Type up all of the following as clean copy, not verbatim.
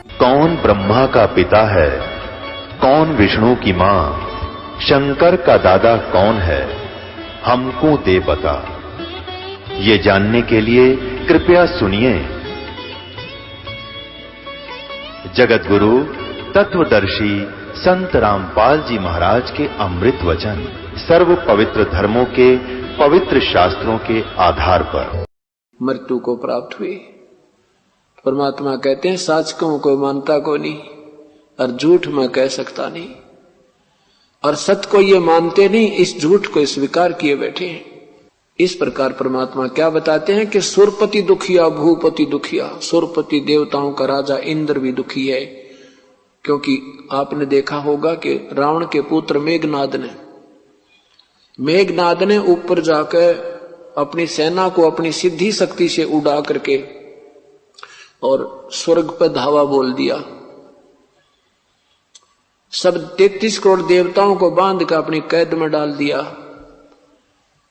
कौन ब्रह्मा का पिता है, कौन विष्णु की मां, शंकर का दादा कौन है, हमको दे बता। ये जानने के लिए कृपया सुनिए जगत गुरु तत्वदर्शी संत रामपाल जी महाराज के अमृत वचन सर्व पवित्र धर्मों के पवित्र शास्त्रों के आधार पर मृत्यु को प्राप्त हुई। परमात्मा कहते हैं सच को कोई मानता को नहीं और झूठ मैं कह सकता नहीं, और सत्य को ये मानते नहीं, इस झूठ को स्वीकार किए बैठे हैं। इस प्रकार परमात्मा क्या बताते हैं कि सुरपति दुखिया भूपति दुखिया। सुरपति देवताओं का राजा इंद्र भी दुखी है, क्योंकि आपने देखा होगा कि रावण के पुत्र मेघनाद ने ऊपर जाकर अपनी सेना को अपनी सिद्धि शक्ति से उड़ा करके और स्वर्ग पर धावा बोल दिया। सब 33 करोड़ देवताओं को बांध कर अपनी कैद में डाल दिया।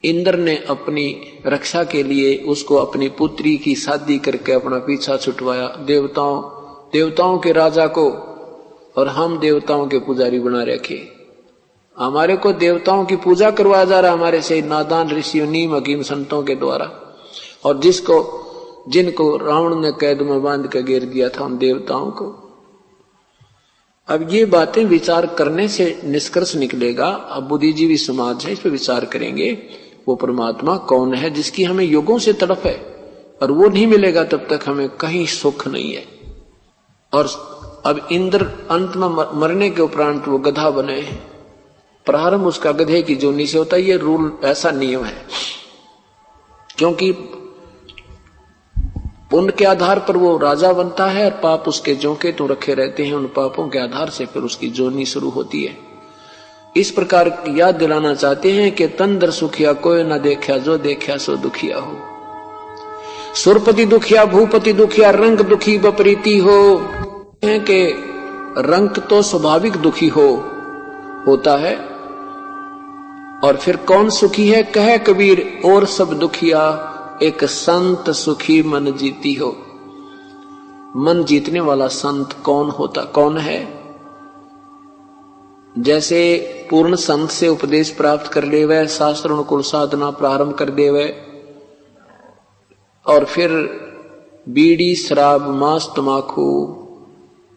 इंद्र ने अपनी रक्षा के लिए उसको अपनी पुत्री की शादी करके अपना पीछा छुटवाया। देवताओं के राजा को और हम देवताओं के पुजारी बना रखे। हमारे को देवताओं की पूजा करवाया जा रहा हमारे से नादान ऋषियों नीम हकीम संतों के द्वारा, और जिनको रावण ने कैद में बांध कर घेर दिया था उन देवताओं को। अब ये बातें विचार करने से निष्कर्ष निकलेगा। अब बुद्धिजीवी समाज है, इस पर विचार करेंगे वो परमात्मा कौन है जिसकी हमें युगों से तड़प है, और वो नहीं मिलेगा तब तक हमें कहीं सुख नहीं है। और अब इंद्र अंत में मरने के उपरांत वो गधा बने। प्रारंभ उसका गधे की जोनी से होता है, ये रूल ऐसा नियम है, क्योंकि पुण्य के आधार पर वो राजा बनता है और पाप उसके जोंके तो रखे रहते हैं। उन पापों के आधार से फिर उसकी जोनी शुरू होती है। इस प्रकार याद दिलाना चाहते हैं कि तंदर सुखिया कोई न देखा, जो देखा सो दुखिया हो। सुरपति दुखिया भूपति दुखिया, रंग दुखी विपरीती हो। है कि रंग तो स्वाभाविक दुखी होता है, और फिर कौन सुखी है? कहे कबीर और सब दुखिया, एक संत सुखी मन जीती हो। मन जीतने वाला संत कौन है? जैसे पूर्ण संत से उपदेश प्राप्त कर ले वह शास्त्र अनुकूल साधना प्रारंभ कर दे वह, और फिर बीड़ी शराब मांस तमाकू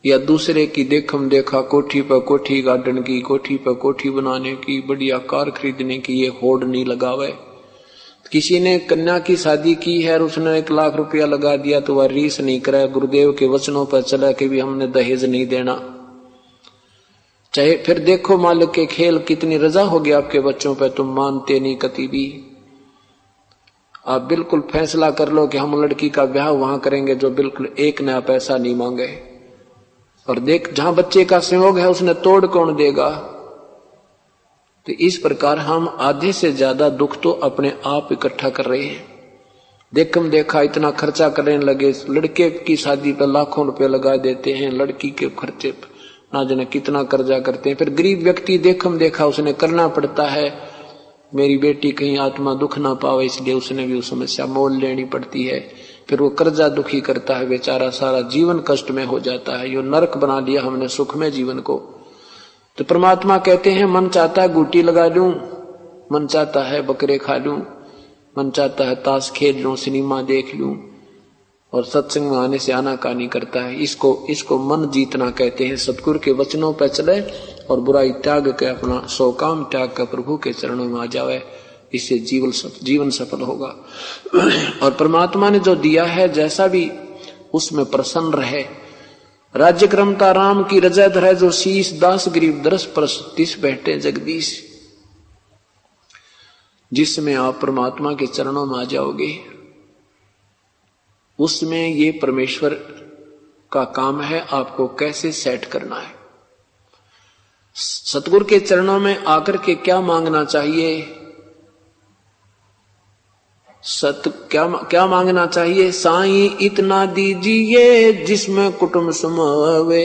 या दूसरे की देखम देखा कोठी पर कोठी गार्डन की, कोठी पर कोठी बनाने की, बढ़िया कार खरीदने की ये होड़ नहीं लगावे। किसी ने कन्या की शादी की है और उसने 1 लाख रुपया लगा दिया तो वह रीस नहीं करे, गुरुदेव के वचनों पर चला कि भी हमने दहेज नहीं देना। चाहे फिर देखो मालिक के खेल, कितनी रजा हो गया आपके बच्चों पर, तुम मानते नहीं कति भी। आप बिल्कुल फैसला कर लो कि हम लड़की का ब्याह वहां करेंगे जो बिल्कुल 1 नया पैसा नहीं मांगे, और देख जहां बच्चे का संयोग है उसने तोड़ कौन देगा। तो इस प्रकार हम आधे से ज्यादा दुख तो अपने आप इकट्ठा कर रहे हैं। देखम देखा इतना खर्चा करने लगे, लड़के की शादी पर लाखों रुपए लगा देते हैं, लड़की के खर्चे पर ना जाने कितना कर्जा करते हैं। फिर गरीब व्यक्ति देखम देखा उसने करना पड़ता है, मेरी बेटी कहीं आत्मा दुख ना पावे, इसलिए उसने भी उस समस्या मोल लेनी पड़ती है। फिर वो कर्जा दुखी करता है बेचारा, सारा जीवन कष्ट में हो जाता है। यो नरक बना लिया हमने सुख में जीवन को। तो परमात्मा कहते हैं मन चाहता है गुटी लगा लूं, मन चाहता है बकरे खा लूं, मन चाहता है ताश खेल लूं, सिनेमा देख लूं, और सत्संग में आने से आनाकानी करता है। इसको मन जीतना कहते हैं। सतगुरु के वचनों पर चले और बुराई त्याग के अपना सो काम त्याग कर प्रभु के चरणों में आ जावे, इससे जीवन सफल होगा। और परमात्मा ने जो दिया है जैसा भी उसमें प्रसन्न रहे। राज्य क्रमता राम की रजा धरे, जो शीश दास गरीब दरस परस तिस बैठे जगदीश। जिसमें आप परमात्मा के चरणों में आ जाओगे उसमें ये परमेश्वर का काम है आपको कैसे सेट करना है। सतगुरु के चरणों में आकर के क्या मांगना चाहिए? क्या मांगना चाहिए? साईं इतना दीजिए जिसमें कुटुंब समावे,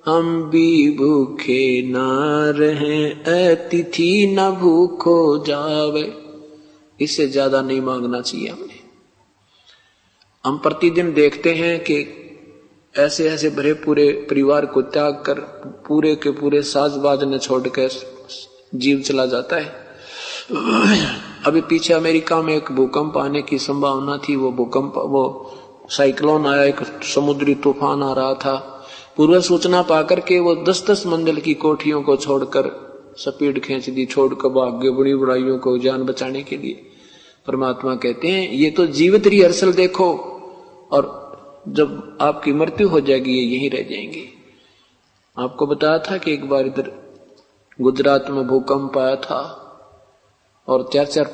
हम भी भूखे ना रहें, अतिथि न भूखो जावे। इससे ज्यादा नहीं मांगना चाहिए हमें। हम प्रतिदिन देखते हैं कि ऐसे ऐसे भरे पूरे परिवार को त्याग कर पूरे के पूरे साजबाज ने छोड़ कर जीव चला जाता है। अभी पीछे अमेरिका में एक भूकंप आने की संभावना थी। वो साइक्लोन आया, एक समुद्री तूफान आ रहा था। पूर्व सूचना पाकर के वो 10-10 मंजिल की कोठियों को छोड़कर स्पीड खींच दी, छोड़कर भाग गए बड़ी बड़ाइयों को जान बचाने के लिए। परमात्मा कहते हैं ये तो जीवित रिहर्सल देखो, और जब आपकी मृत्यु हो जाएगी ये यहीं रह जाएंगे। आपको बताया था कि एक बार इधर गुजरात में भूकंप आया था और 4-4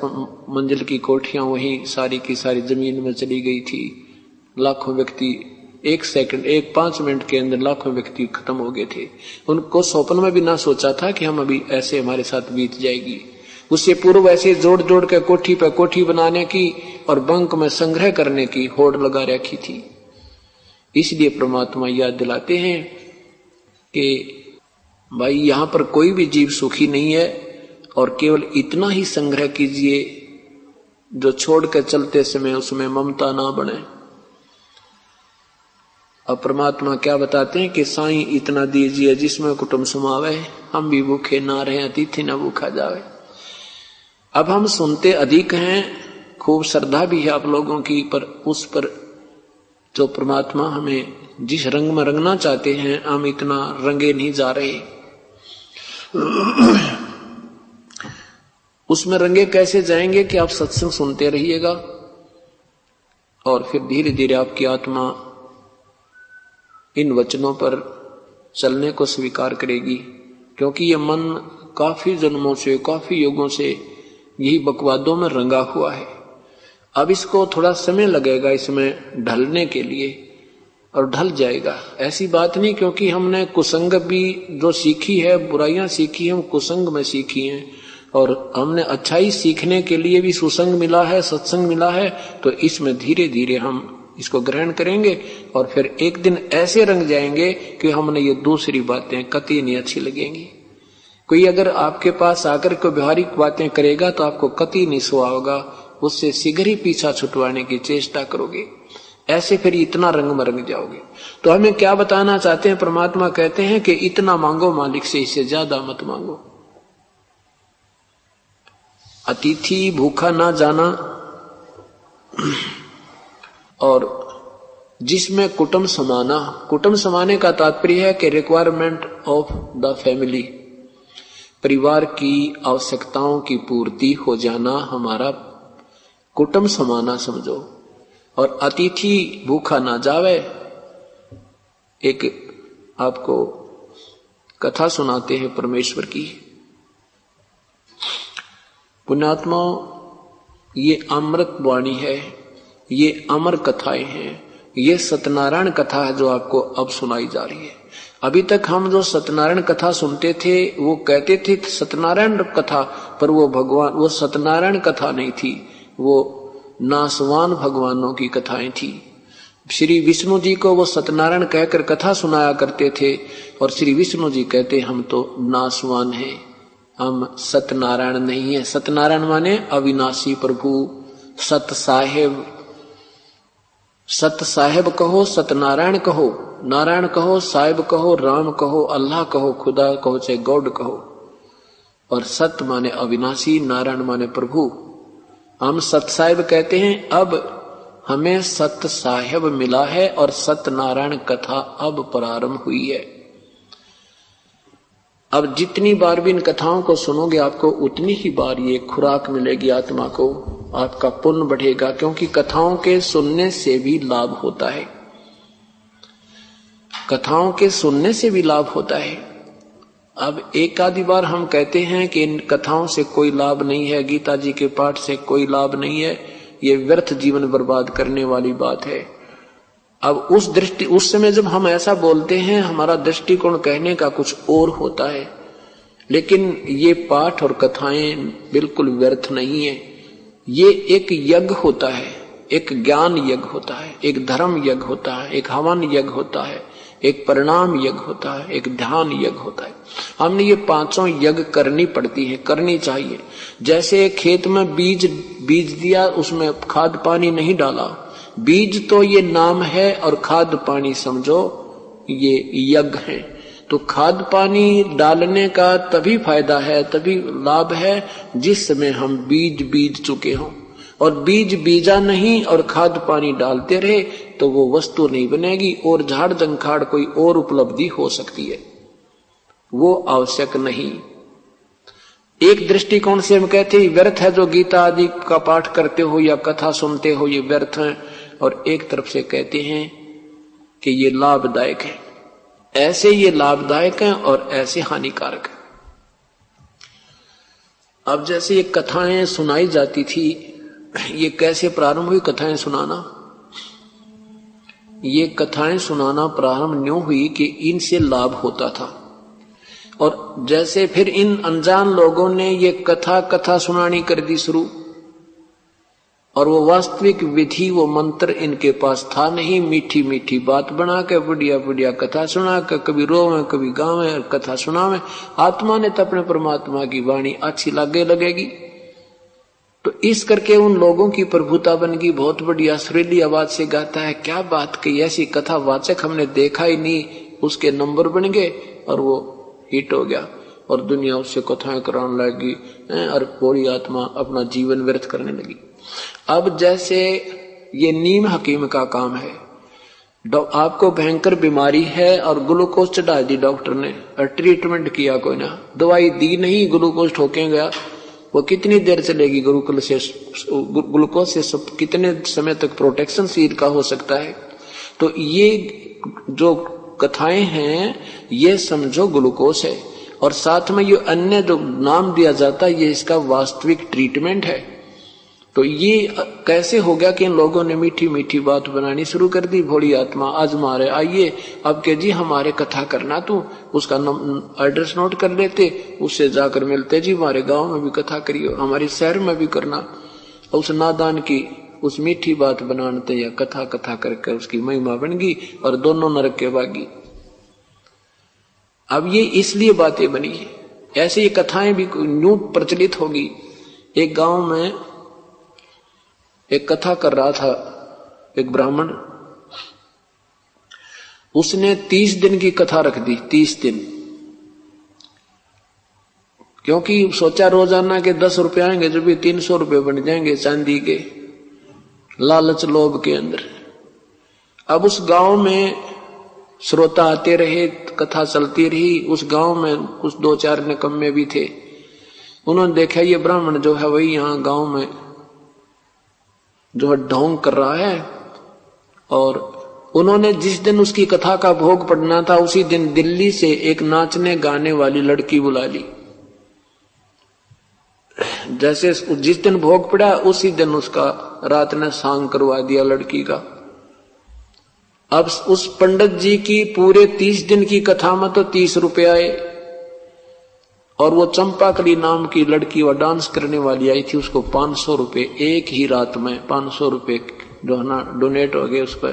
मंजिल की कोठियां वहीं सारी की सारी जमीन में चली गई थी। लाखों व्यक्ति 5 मिनट के अंदर लाखों व्यक्ति खत्म हो गए थे। उनको स्वप्न में भी ना सोचा था कि हम अभी ऐसे हमारे साथ बीत जाएगी। उससे पूर्व ऐसे जोड़ जोड़ के कोठी पे कोठी बनाने की और बंक में संग्रह करने की होड़ लगा रखी थी। इसलिए परमात्मा याद दिलाते हैं कि भाई यहां पर कोई भी जीव सुखी नहीं है, और केवल इतना ही संग्रह कीजिए जो छोड़ कर चलते समय उसमें ममता ना बने। अब परमात्मा क्या बताते हैं कि साईं इतना दीजिए जिसमें कुटुंब समावे, हम भी भूखे ना रहे अतिथि न भूखा जावे। अब हम सुनते अधिक हैं, खूब श्रद्धा भी है आप लोगों की, पर उस पर जो परमात्मा हमें जिस रंग में रंगना चाहते हैं हम इतना रंगे नहीं जा रहे। उसमें रंगे कैसे जाएंगे कि आप सत्संग सुनते रहिएगा और फिर धीरे धीरे आपकी आत्मा इन वचनों पर चलने को स्वीकार करेगी। क्योंकि ये मन काफी जन्मों से, काफी युगों से यही बकवादों में रंगा हुआ है। अब इसको थोड़ा समय लगेगा इसमें ढलने के लिए, और ढल जाएगा। ऐसी बात नहीं क्योंकि हमने कुसंग भी जो सीखी है, बुराइयां सीखी है, हम कुसंग में सीखी हैं, और हमने अच्छाई सीखने के लिए भी सुसंग मिला है, सत्संग मिला है। तो इसमें धीरे धीरे हम इसको ग्रहण करेंगे और फिर एक दिन ऐसे रंग जाएंगे कि हमने ये दूसरी बातें कतई नहीं अच्छी लगेंगी। कोई अगर आपके पास आकर के व्यवहारिक बातें करेगा तो आपको कतई नहीं सुहा होगा, उससे शीघ्र ही पीछा छुटवाने की चेष्टा करोगे। ऐसे फिर इतना रंग में रंग जाओगे। तो हमें क्या बताना चाहते हैं? परमात्मा कहते हैं कि इतना मांगो मालिक से, इससे ज्यादा मत मांगो। अतिथि भूखा ना जाना, और जिसमें कुटुंब समाना। कुटुंब समाने का तात्पर्य है कि रिक्वायरमेंट ऑफ द फैमिली, परिवार की आवश्यकताओं की पूर्ति हो जाना हमारा कुटुंब समाना समझो। और अतिथि भूखा ना जावे। एक आपको कथा सुनाते हैं परमेश्वर की। पुण्यात्मा, ये अमृत वाणी है, ये अमर कथाएं हैं, ये सत्यनारायण कथा है जो आपको अब सुनाई जा रही है। अभी तक हम जो सत्यनारायण कथा सुनते थे वो कहते थे सत्यनारायण कथा, पर वो भगवान, वो सत्यनारायण कथा नहीं थी, वो नासवान भगवानों की कथाएं थी। श्री विष्णु जी को वो सत्यनारायण कहकर कथा सुनाया करते थे, और श्री विष्णु जी कहते हम तो नासवान हैं, हम सत्यनारायण नहीं है। सत्यनारायण माने अविनाशी प्रभु, सत साहेब। सत साहेब कहो, सत्यनारायण कहो, नारायण कहो, साहिब कहो, राम कहो, अल्लाह कहो, खुदा कहो, चाहे गॉड कहो। और सत्य माने अविनाशी, नारायण माने प्रभु। हम सत साहिब कहते हैं। अब हमें सत्य साहेब मिला है और सत्यनारायण कथा अब प्रारंभ हुई है। अब जितनी बार भी इन कथाओं को सुनोगे आपको उतनी ही बार ये खुराक मिलेगी आत्मा को, आपका पुण्य बढ़ेगा। क्योंकि कथाओं के सुनने से भी लाभ होता है, कथाओं के सुनने से भी लाभ होता है। अब एक आधी बार हम कहते हैं कि इन कथाओं से कोई लाभ नहीं है, गीता जी के पाठ से कोई लाभ नहीं है, ये व्यर्थ जीवन बर्बाद करने वाली बात है। अब उस समय जब हम ऐसा बोलते हैं, हमारा दृष्टिकोण कहने का कुछ और होता है। लेकिन ये पाठ और कथाएं बिल्कुल व्यर्थ नहीं है। ये एक यज्ञ होता है, एक ज्ञान यज्ञ होता है, एक धर्म यज्ञ होता है, एक हवन यज्ञ होता है, एक परिणाम यज्ञ होता है, एक ध्यान यज्ञ होता है। हमने ये पांचों यज्ञ करनी पड़ती है, करनी चाहिए। जैसे खेत में बीज दिया, उसमें खाद पानी नहीं डाला, बीज तो ये नाम है और खाद पानी समझो ये यज्ञ है। तो खाद पानी डालने का तभी फायदा है, तभी लाभ है जिस समय हम बीज चुके हों। और बीज बीजा नहीं और खाद पानी डालते रहे तो वो वस्तु नहीं बनेगी और झाड़ जंखाड़ कोई और उपलब्धि हो सकती है, वो आवश्यक नहीं। एक दृष्टिकोण से हम कहते हैं व्यर्थ है जो गीता आदि का पाठ करते हो या कथा सुनते हो, ये व्यर्थ है। और एक तरफ से कहते हैं कि ये लाभदायक है। ऐसे ये लाभदायक है और ऐसे हानिकारक है। अब जैसे ये कथाएं सुनाई जाती थी, ये कैसे प्रारंभ हुई कथाएं सुनाना? ये कथाएं सुनाना प्रारंभ न्यों हुई कि इनसे लाभ होता था। और जैसे फिर इन अनजान लोगों ने ये कथा सुनानी कर दी शुरू, और वो वास्तविक विधि वो मंत्र इनके पास था नहीं। मीठी मीठी बात बना के बढ़िया बढ़िया कथा सुना के कभी रोवे कभी गावे और कथा सुनावे। आत्मा ने तो अपने परमात्मा की वाणी अच्छी लगेगी। तो इस करके उन लोगों की प्रभुता बन गई। बहुत बढ़िया सुरीली आवाज से गाता है, क्या बात की, ऐसी कथा वाचक हमने देखा ही नहीं। उसके नंबर बन गए और वो हिट हो गया और दुनिया उससे कथाएं कराने लगी और पूरी आत्मा अपना जीवन व्यर्थ करने लगी। अब जैसे ये नीम हकीम का काम है, आपको भयंकर बीमारी है और ग्लूकोज चढ़ा दी डॉक्टर ने और ट्रीटमेंट किया कोई ना, दवाई दी नहीं, ग्लूकोज ठोके गया। वो कितनी देर चलेगी ग्लूकोज से कितने समय तक प्रोटेक्शन शरीर का हो सकता है। तो ये जो कथाएं हैं ये समझो ग्लूकोज है, और साथ में ये अन्य जो नाम दिया जाता है ये इसका वास्तविक ट्रीटमेंट है। तो ये कैसे हो गया कि इन लोगों ने मीठी मीठी बात बनानी शुरू कर दी। भोली आत्मा आज मारे आइए, अब के जी हमारे कथा करना, तू उसका एड्रेस नोट कर लेते, उससे जाकर मिलते, जी हमारे गांव में भी कथा करियो, हमारे शहर में भी करना। उस नादान की उस मीठी बात बनाते या कथा करके उसकी महिमा बन गई और दोनों नरक के भागी। अब ये इसलिए बातें बनी, ऐसे ये कथाएं भी न्यू प्रचलित होगी। एक गांव में एक कथा कर रहा था एक ब्राह्मण, उसने 30 दिन की कथा रख दी। 30 दिन, क्योंकि सोचा रोजाना के 10 रुपए आएंगे जो भी 300 रुपए बन जाएंगे चांदी के, लालच लोभ के अंदर। अब उस गांव में श्रोता आते रहे, कथा चलती रही। उस गांव में कुछ 2-4 निकम्मे भी थे। उन्होंने देखा ये ब्राह्मण जो है वही यहाँ गांव में जो है ढोंग कर रहा है, और उन्होंने जिस दिन उसकी कथा का भोग पड़ना था उसी दिन दिल्ली से एक नाचने गाने वाली लड़की बुला ली। जैसे जिस दिन भोग पड़ा उसी दिन उसका रात ने सांग करवा दिया लड़की का। अब उस पंडित जी की पूरे 30 दिन की कथा में तो 30 रुपए आए, और वो चंपाकली नाम की लड़की वो डांस करने वाली आई थी, उसको 500 रुपए एक ही रात में 500 रुपए जो है ना डोनेट हो गए, उस पर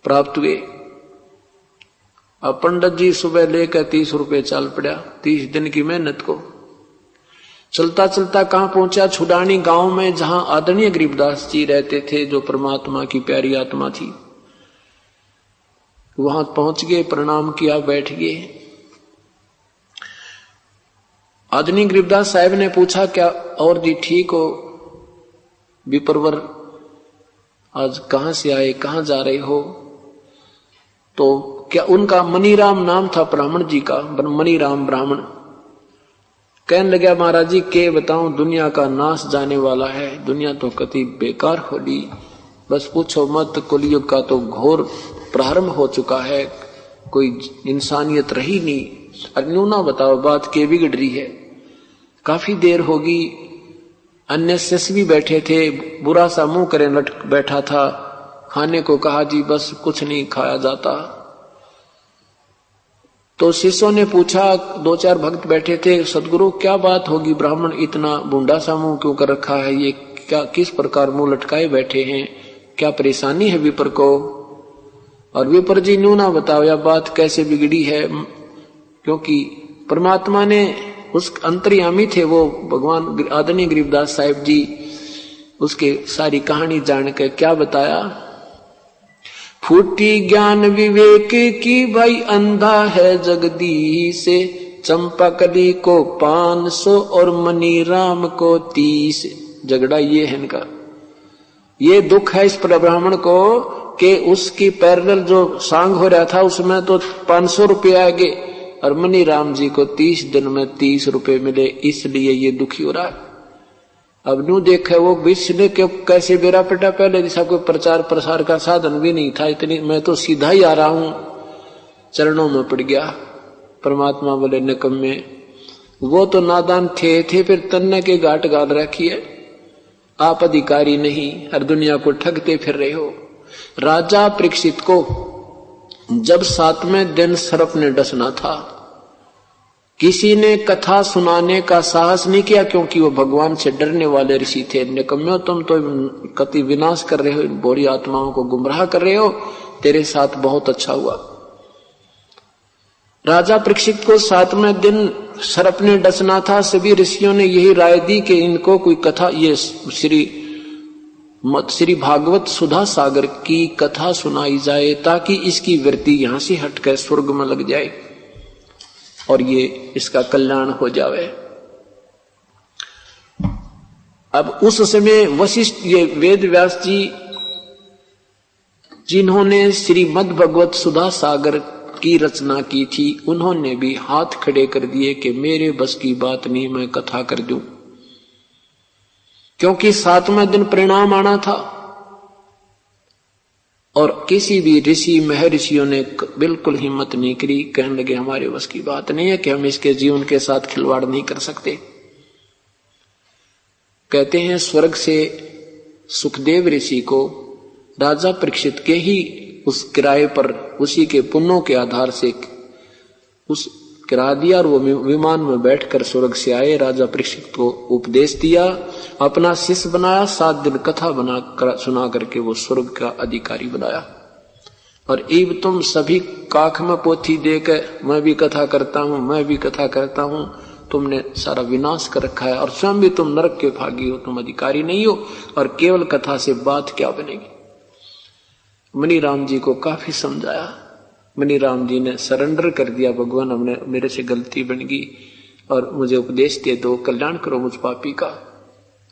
प्राप्त हुए। अब पंडित जी सुबह लेकर 30 रुपए चल पड़ा 30 दिन की मेहनत को। चलता चलता कहां पहुंचा? छुडानी गांव में, जहां आदरणीय गरीबदास जी रहते थे जो परमात्मा की प्यारी आत्मा थी। वहां पहुंच गए, प्रणाम किया, बैठ गए। आदरणीय गरीबदास साहब ने पूछा, क्या और जी ठीक हो? विप्रवर आज कहां से आए, कहां जा रहे हो? तो क्या उनका मनीराम नाम था ब्राह्मण जी का, मनीराम ब्राह्मण। कहने लगा, महाराज जी के बताऊं, दुनिया का नाश जाने वाला है, दुनिया तो कति बेकार होली, बस पूछो मत। कलयुग का तो घोर प्रारंभ हो चुका है, कोई इंसानियत रही नहीं। अन्यूना बताओ बात के बिगड़ रही है। काफी देर होगी, अन्य शिष्य भी बैठे थे, बुरा सा मुंह करे लटक बैठा था। खाने को कहा, जी बस कुछ नहीं खाया जाता। तो शिष्यों ने पूछा, 2-4 भक्त बैठे थे, सदगुरु क्या बात होगी, ब्राह्मण इतना बूंदा सा मुंह क्यों कर रखा है, ये क्या किस प्रकार मुंह लटकाए बैठे हैं, क्या परेशानी है विपर को? और विपर जी न्यूना बताओ या बात कैसे बिगड़ी है। क्योंकि परमात्मा ने उस अंतर्यामी थे वो भगवान आदरणीय गरीबदास साहिब जी, उसके सारी कहानी जान के क्या बताया, फूटी ज्ञान विवेक की भाई अंधा है जगदीश, चंपाकली को 500 और मनी राम को 30। झगड़ा ये है इनका, ये दुख है इस ब्राह्मण को कि उसकी पैरेलल जो सांग हो रहा था उसमें तो 500 रुपये आगे और मनी राम जी को 30 दिन में 30 रुपये मिले, इसलिए ये दुखी हो रहा है। अब नू देखे वो विश्व ने क्यों कैसे बेरा पटा, पहले जैसा कोई प्रचार प्रसार का साधन भी नहीं था, इतनी मैं तो सीधा ही आ रहा हूं, चरणों में पड़ गया। परमात्मा बोले निकम्मे, वो तो नादान थे फिर तन्ने के गांठ गाल रखी है, आप अधिकारी नहीं, हर दुनिया को ठगते फिर रहे हो। राजा परीक्षित को जब 7वें दिन सर्प ने डसना था, किसी ने कथा सुनाने का साहस नहीं किया, क्योंकि वो भगवान से डरने वाले ऋषि थे। निकम्मो, तुम तो कति विनाश कर रहे हो, बुरी आत्माओं को गुमराह कर रहे हो, तेरे साथ बहुत अच्छा हुआ। राजा परीक्षित को 7वें दिन सर्प ने डसना था। सभी ऋषियों ने यही राय दी कि इनको कोई कथा, ये श्री भागवत सुधा सागर की कथा सुनाई जाए, ताकि इसकी वृत्ति यहां से हटकर स्वर्ग में लग जाए और ये इसका कल्याण हो जावे। अब उस समय वशिष्ठ, ये वेद व्यास जी जिन्होंने श्रीमद् भगवत सुधा सागर की रचना की थी, उन्होंने भी हाथ खड़े कर दिए कि मेरे बस की बात नहीं, मैं कथा कर दूं, क्योंकि 7वें दिन परिणाम आना था। और किसी भी ऋषि महर्षियों ने बिल्कुल हिम्मत नहीं करी, कहने लगे हमारे बस की बात नहीं है कि हम इसके जीवन के साथ खिलवाड़ नहीं कर सकते। कहते हैं स्वर्ग से सुखदेव ऋषि को राजा परीक्षित के ही उस किराए पर, उसी के पुण्यों के आधार से उस किराया दिया और वो विमान में बैठकर स्वर्ग से आए। राजा परीक्षित को उपदेश दिया, अपना शिष्य बनाया, 7 दिन कथा सुना करके वो स्वर्ग का अधिकारी बनाया। और इब तुम सभी काख में पोथी देकर मैं भी कथा करता हूं, मैं भी कथा करता हूं, तुमने सारा विनाश कर रखा है और स्वयं भी तुम नरक के भागी हो, तुम अधिकारी नहीं हो, और केवल कथा से बात क्या बनेगी। मनी राम जी को काफी समझाया, मनी राम जी ने सरेंडर कर दिया, भगवान हमने, मेरे से गलती बन गई और मुझे उपदेश दे दो, कल्याण करो मुझ पापी का।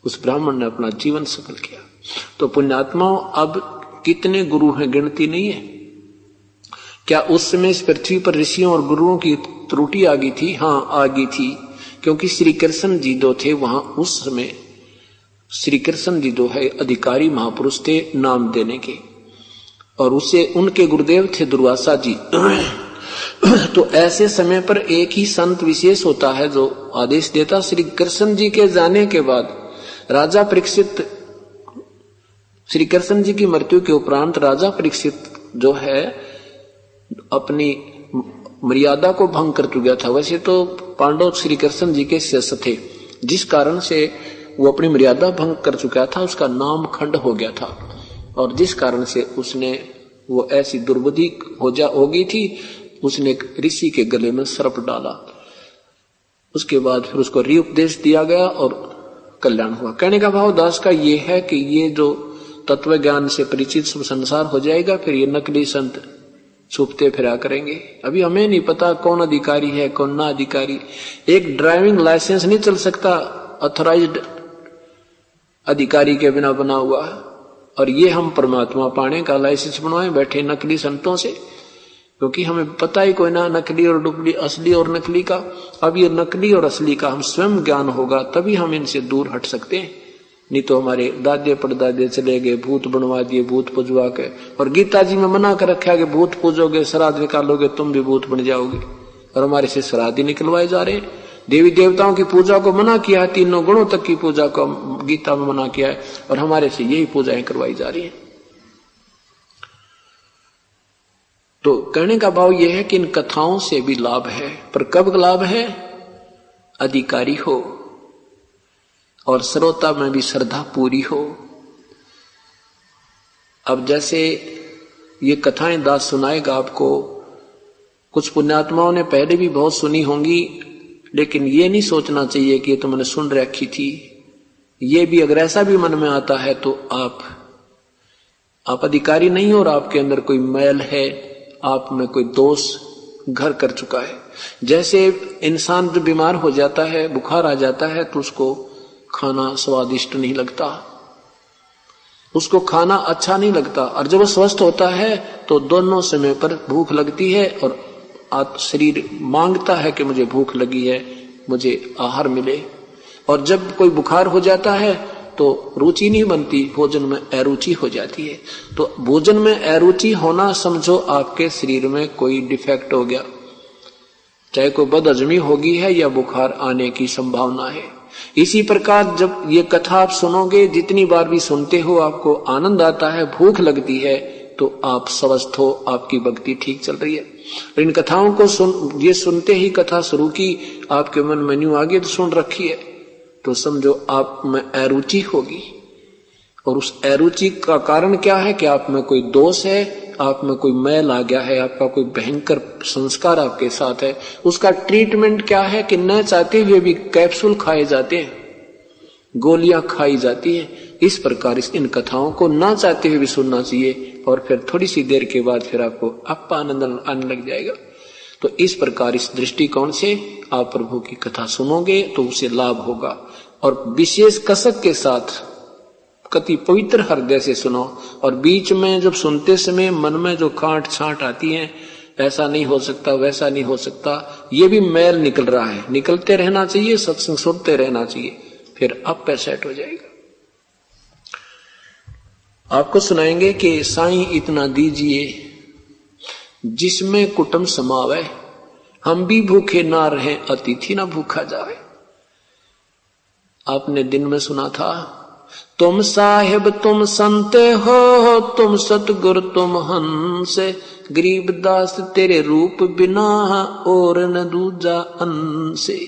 उस ब्राह्मण ने अपना जीवन सफल किया। तो पुण्यात्माओं, अब कितने गुरु हैं गिनती नहीं है। क्या उस समय इस पृथ्वी पर ऋषियों और गुरुओं की त्रुटि आ गई थी? हाँ, आ गई थी, क्योंकि श्री कृष्ण जी दो थे वहां उस समय। श्री कृष्ण जी दो है अधिकारी महापुरुष थे नाम देने के, और उसे उनके गुरुदेव थे दुर्वासा जी। तो ऐसे समय पर एक ही संत विशेष होता है जो आदेश देता। श्री कृष्ण जी के जाने के बाद राजा परीक्षित, श्री कृष्ण जी की मृत्यु के उपरांत राजा परीक्षित जो है अपनी मर्यादा को भंग कर चुका था। वैसे तो पांडव श्री कृष्ण जी के शिष्य थे, जिस कारण से वो अपनी मर्यादा भंग कर चुका था, उसका नाम खंड हो गया था, और जिस कारण से उसने वो ऐसी दुर्बुद्धि हो गई थी, उसने एक ऋषि के गले में सर्प डाला। उसके बाद फिर उसको रिउपदेश दिया गया और कल्याण हुआ। कहने का भाव दास का ये है कि ये जो तत्व ज्ञान से परिचित सब संसार हो जाएगा, फिर ये नकली संत छुपते फिरा करेंगे। अभी हमें नहीं पता कौन अधिकारी है कौन ना अधिकारी। एक ड्राइविंग लाइसेंस नहीं चल सकता ऑथराइज्ड अधिकारी के बिना बना हुआ, और ये हम परमात्मा पाने का लाइसेंस बनवाए बैठे नकली संतों से, क्योंकि हमें पता ही कोई ना नकली और डुप्ली, असली और नकली का। अब ये नकली और असली का हम स्वयं ज्ञान होगा तभी हम इनसे दूर हट सकते हैं, नहीं तो हमारे दादे परदादे चले गए, भूत बनवा दिए, भूत पुजवा के। और गीता जी में मना कर रखा है कि भूत पूजोगे, श्राद्ध निकालोगे, तुम भी भूत बन जाओगे, और हमारे से श्राद्ध ही निकलवाए जा रहे हैं। देवी देवताओं की पूजा को मना किया है, 3 गुणों तक की पूजा को गीता में मना किया है, और हमारे से यही पूजाएं करवाई जा रही है। तो कहने का भाव यह है कि इन कथाओं से भी लाभ है, पर कब लाभ है? अधिकारी हो और श्रोता में भी श्रद्धा पूरी हो। अब जैसे ये कथाएं दास सुनाएगा आपको, कुछ पुण्यात्माओं ने पहले भी बहुत सुनी होंगी, लेकिन ये नहीं सोचना चाहिए कि ये तो मैंने सुन रखी थी। ये भी अगर ऐसा भी मन में आता है तो आप अधिकारी नहीं हो और आपके अंदर कोई मैल है, आप में कोई दोष घर कर चुका है। जैसे इंसान जो बीमार हो जाता है, बुखार आ जाता है, तो उसको खाना स्वादिष्ट नहीं लगता, उसको खाना अच्छा नहीं लगता, और जब वो स्वस्थ होता है तो दोनों समय पर भूख लगती है और शरीर मांगता है कि मुझे भूख लगी है, मुझे आहार मिले। और जब कोई बुखार हो जाता है तो रुचि नहीं बनती, भोजन में अरुचि हो जाती है। तो भोजन में अरुचि होना समझो आपके शरीर में कोई डिफेक्ट हो गया, चाहे कोई बदहजमी होगी है या बुखार आने की संभावना है। इसी प्रकार जब ये कथा आप सुनोगे, जितनी बार भी सुनते हो आपको आनंद आता है, भूख लगती है, तो आप स्वस्थ हो, आपकी भक्ति ठीक चल रही है। इन कथाओं को सुनते ही कथा शुरू की, आपके मन में न्यू आगे तो सुन रखी है, तो समझो आप में अरुचि होगी। और उस अरुचि का कारण क्या है कि आप में कोई दोष है, आप में कोई मैल आ गया है, आपका कोई भयंकर संस्कार आपके साथ है। उसका ट्रीटमेंट क्या है कि न चाहते हुए भी कैप्सूल खाए जाते हैं, गोलियां खाई जाती हैं। इस प्रकार इन कथाओं को ना चाहते हुए भी सुनना चाहिए, और फिर थोड़ी सी देर के बाद फिर आपको अपा आनंद आने लग जाएगा। तो इस प्रकार इस दृष्टिकोण से आप प्रभु की कथा सुनोगे तो उसे लाभ होगा, और विशेष कसक के साथ कति पवित्र हृदय से सुनो। और बीच में जब सुनते समय मन में जो कांट छांट आती है, ऐसा नहीं हो सकता, वैसा नहीं हो सकता, ये भी मैल निकल रहा है, निकलते रहना चाहिए, सत्संग सुनते रहना चाहिए, फिर अब पे सेट हो जाएगा। आपको सुनाएंगे कि साईं इतना दीजिए जिसमें कुटुंब समावे, हम भी भूखे ना रहे, अतिथि ना भूखा जावे। आपने दिन में सुना था, तुम साहिब तुम संत हो, तुम सतगुरु तुम हंस, गरीबदास तेरे रूप बिना और न दूजा अंसे।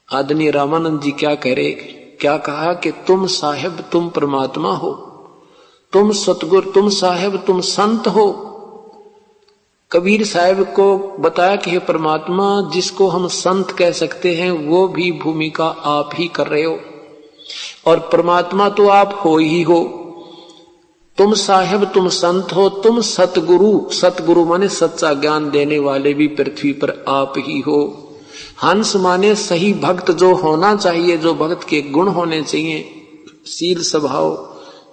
आदरणीय रामानंद जी क्या कहा कि तुम साहिब तुम परमात्मा हो, तुम सतगुरु तुम साहिब तुम संत हो। कबीर साहिब को बताया कि हे परमात्मा, जिसको हम संत कह सकते हैं वो भी भूमिका आप ही कर रहे हो, और परमात्मा तो आप हो ही हो। तुम साहिब तुम संत हो, तुम सतगुरु, सतगुरु माने सच्चा ज्ञान देने वाले भी पृथ्वी पर आप ही हो। हंस माने सही भक्त जो होना चाहिए, जो भक्त के गुण होने चाहिए, शील स्वभाव,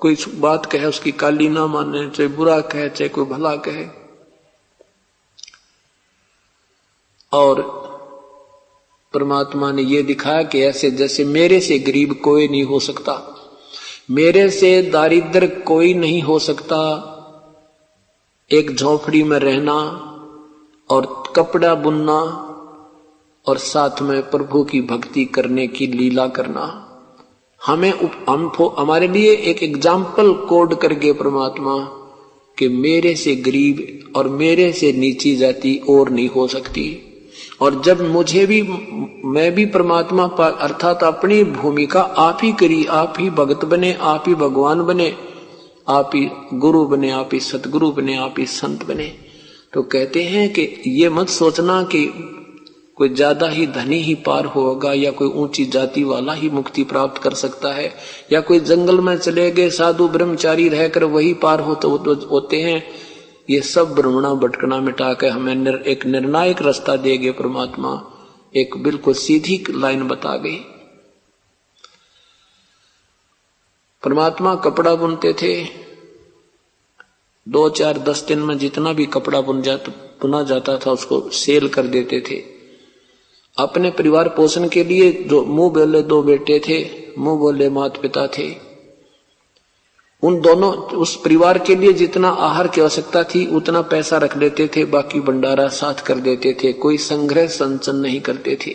कोई बात कहे उसकी काली ना माने, चाहे बुरा कहे चाहे कोई भला कहे। और परमात्मा ने यह दिखाया कि ऐसे जैसे मेरे से गरीब कोई नहीं हो सकता, मेरे से दारिद्र कोई नहीं हो सकता। एक झोपड़ी में रहना और कपड़ा बुनना और साथ में प्रभु की भक्ति करने की लीला करना, हमारे लिए एक एग्जाम्पल कोड करके परमात्मा कि मेरे से गरीब और मेरे से नीची जाति और नहीं हो सकती। और जब मैं भी परमात्मा अर्थात अपनी भूमिका आप ही करी, आप ही भगत बने, आप ही भगवान बने, आप ही गुरु बने, आप ही सतगुरु बने, आप ही संत बने। तो कहते हैं कि ये मत सोचना कि कोई ज्यादा ही धनी ही पार होगा, या कोई ऊंची जाति वाला ही मुक्ति प्राप्त कर सकता है, या कोई जंगल में चले गए साधु ब्रह्मचारी रहकर वही पार होते हैं। ये सब भ्रमणा भटकना मिटा के हमें एक निर्णायक रास्ता देगे परमात्मा, एक बिल्कुल सीधी लाइन बता गई। परमात्मा कपड़ा बुनते थे, 2, 4, 10 दिन में जितना भी कपड़ा बुना जाता था उसको सेल कर देते थे। अपने परिवार पोषण के लिए जो मुंह बोले 2 बेटे थे, मुंह बोले माता पिता थे, उन दोनों उस परिवार के लिए जितना आहार की आवश्यकता थी उतना पैसा रख लेते थे, बाकी भंडारा साथ कर देते थे, कोई संग्रह संचन नहीं करते थे।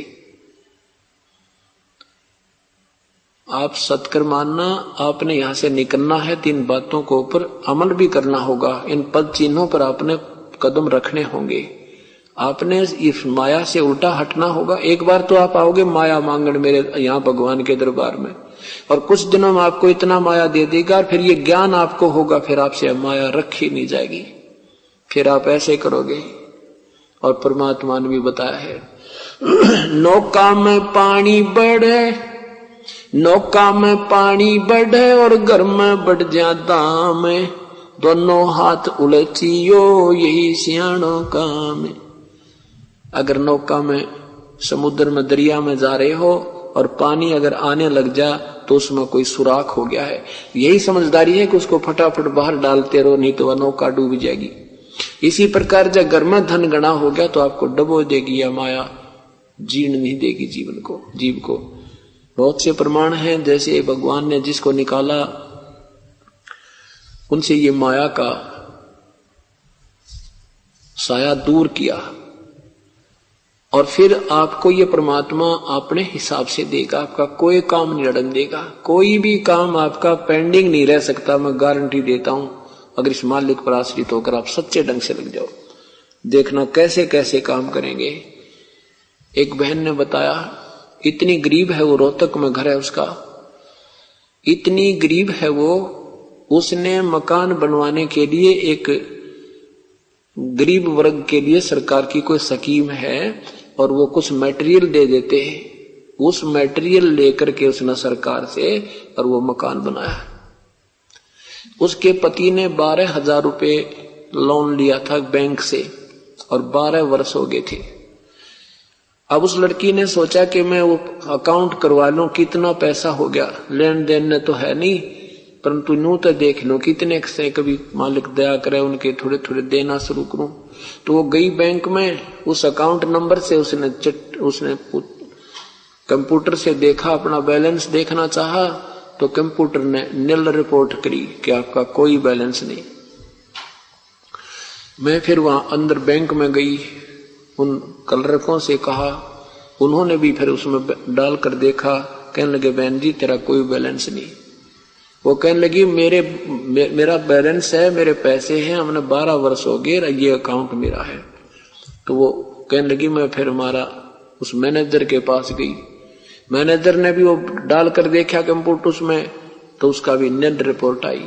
आप सत्कर मानना, आपने यहां से निकलना है, 3 बातों को ऊपर अमल भी करना होगा, इन पद चिन्हों पर आपने कदम रखने होंगे, आपने इस माया से उल्टा हटना होगा। एक बार तो आप आओगे माया मांगण मेरे यहाँ भगवान के दरबार में, और कुछ दिनों में आपको इतना माया दे देगा, फिर ये ज्ञान आपको होगा, फिर आपसे माया रखी नहीं जाएगी, फिर आप ऐसे करोगे। और परमात्मा ने भी बताया है नौका में पानी बढ़े, नौका में पानी बढ़े और घर में बढ़ जाता में, दोनों हाथ उलझियो यही सियाणों काम। अगर नौका में समुद्र में दरिया में जा रहे हो और पानी अगर आने लग जा तो उसमें कोई सुराख हो गया है, यही समझदारी है कि उसको फटाफट बाहर डालते रहो, नहीं तो वह नौका डूब जाएगी। इसी प्रकार जब घर में धन गणा हो गया तो आपको डबो देगी या माया, जीर्ण नहीं देगी जीवन को, जीव को। बहुत से प्रमाण हैं, जैसे भगवान ने जिसको निकाला उनसे ये माया का साया दूर किया, और फिर आपको ये परमात्मा अपने हिसाब से देगा, आपका कोई काम नहीं अड़न देगा, कोई भी काम आपका पेंडिंग नहीं रह सकता, मैं गारंटी देता हूं। अगर इस मालिक पर आश्रित होकर आप सच्चे ढंग से लग जाओ, देखना कैसे कैसे काम करेंगे। एक बहन ने बताया, इतनी गरीब है वो, रोहतक में घर है उसका, इतनी गरीब है वो, उसने मकान बनवाने के लिए एक गरीब वर्ग के लिए सरकार की कोई स्कीम है और वो कुछ मटेरियल दे देते हैं, उस मटेरियल लेकर के उसने सरकार से और वो मकान बनाया। उसके पति ने 12,000 रुपए लोन लिया था बैंक से और 12 वर्ष हो गए थे। अब उस लड़की ने सोचा कि मैं वो अकाउंट करवा लूं, कितना पैसा हो गया, लेन देन ने तो है नहीं, परंतु यूं तो देख लो कितने से कभी मालिक दया करे उनके थोड़े थोड़े देना शुरू करूं। तो वो गई बैंक में, उस अकाउंट नंबर से उसने कंप्यूटर से देखा, अपना बैलेंस देखना चाहा तो कंप्यूटर ने नील रिपोर्ट करी कि आपका कोई बैलेंस नहीं। मैं फिर वहां अंदर बैंक में गई, उन क्लर्कों से कहा, उन्होंने भी फिर उसमें डालकर देखा, कहने लगे बहन जी तेरा कोई बैलेंस नहीं। वो कहने लगी मेरा बैलेंस है, मेरे पैसे हैं, हमने 12 वर्ष हो गए, ये अकाउंट मेरा है। तो वो कहने लगी, मैं फिर हमारा उस मैनेजर के पास गई, मैनेजर ने भी वो डालकर देखा कंप्यूटर उसमें, तो उसका भी नील रिपोर्ट आई,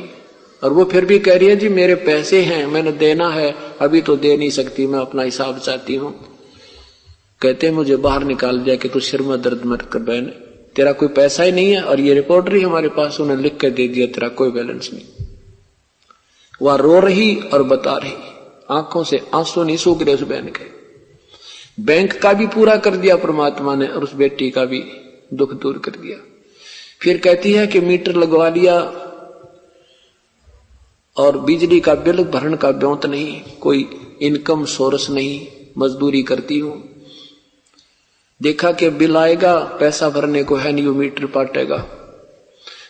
और वो फिर भी कह रही है जी मेरे पैसे हैं, मैंने देना है, अभी तो दे नहीं सकती, मैं अपना हिसाब चाहती हूँ। कहते मुझे बाहर निकाल दिया कि तू सिर में दर्द मत कर बहन, तेरा कोई पैसा ही नहीं है, और ये रिपोर्ट रही हमारे पास, उन्हें लिख कर दे दिया तेरा कोई बैलेंस नहीं। वह रो रही और बता रही, आंखों से आंसू नहीं सूख रहे उस बहन के। बैंक का भी पूरा कर दिया परमात्मा ने और उस बेटी का भी दुख दूर कर दिया। फिर कहती है कि मीटर लगवा लिया और बिजली का बिल भरने का ब्योंत नहीं, कोई इनकम सोर्स नहीं, मजदूरी करती हूं, देखा कि बिल आएगा, पैसा भरने को है नहीं, वो मीटर पाटेगा।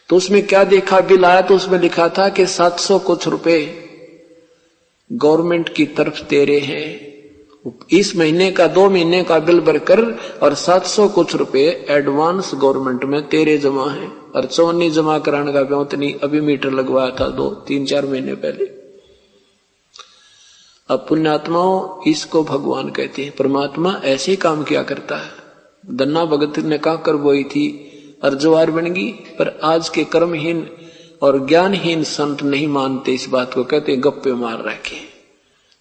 तो उसमें क्या देखा, बिल आया तो उसमें लिखा था कि 700 कुछ रुपए गवर्नमेंट की तरफ तेरे हैं, इस महीने का 2 महीने का बिल भरकर और 700 कुछ रुपए एडवांस गवर्नमेंट में तेरे जमा है, और 54 जमा कराने का ब्योंत नहीं, अभी मीटर लगवाया था 2-3-4 महीने पहले। अब पुण्यात्माओं, इसको भगवान कहते हैं। परमात्मा ऐसे काम किया करता है। दन्ना भगत ने कहा कर बोई थी अर्जवार बन गई, पर आज के कर्महीन और ज्ञानहीन संत नहीं मानते इस बात को, कहते गप्पे मार रखे।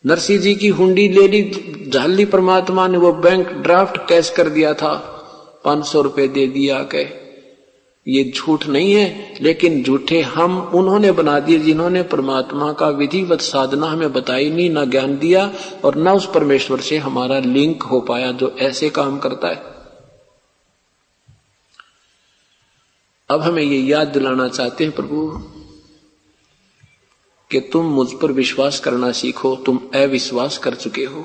नरसिंह जी की हुंडी ले ली, झाली परमात्मा ने, वो बैंक ड्राफ्ट कैश कर दिया था, 500 रुपए दे दिया कह। ये झूठ नहीं है, लेकिन झूठे हम उन्होंने बना दिए जिन्होंने परमात्मा का विधिवत साधना हमें बताई नहीं, ना ज्ञान दिया और ना उस परमेश्वर से हमारा लिंक हो पाया जो ऐसे काम करता है। अब हमें ये याद दिलाना चाहते हैं प्रभु कि तुम मुझ पर विश्वास करना सीखो, तुम अविश्वास कर चुके हो,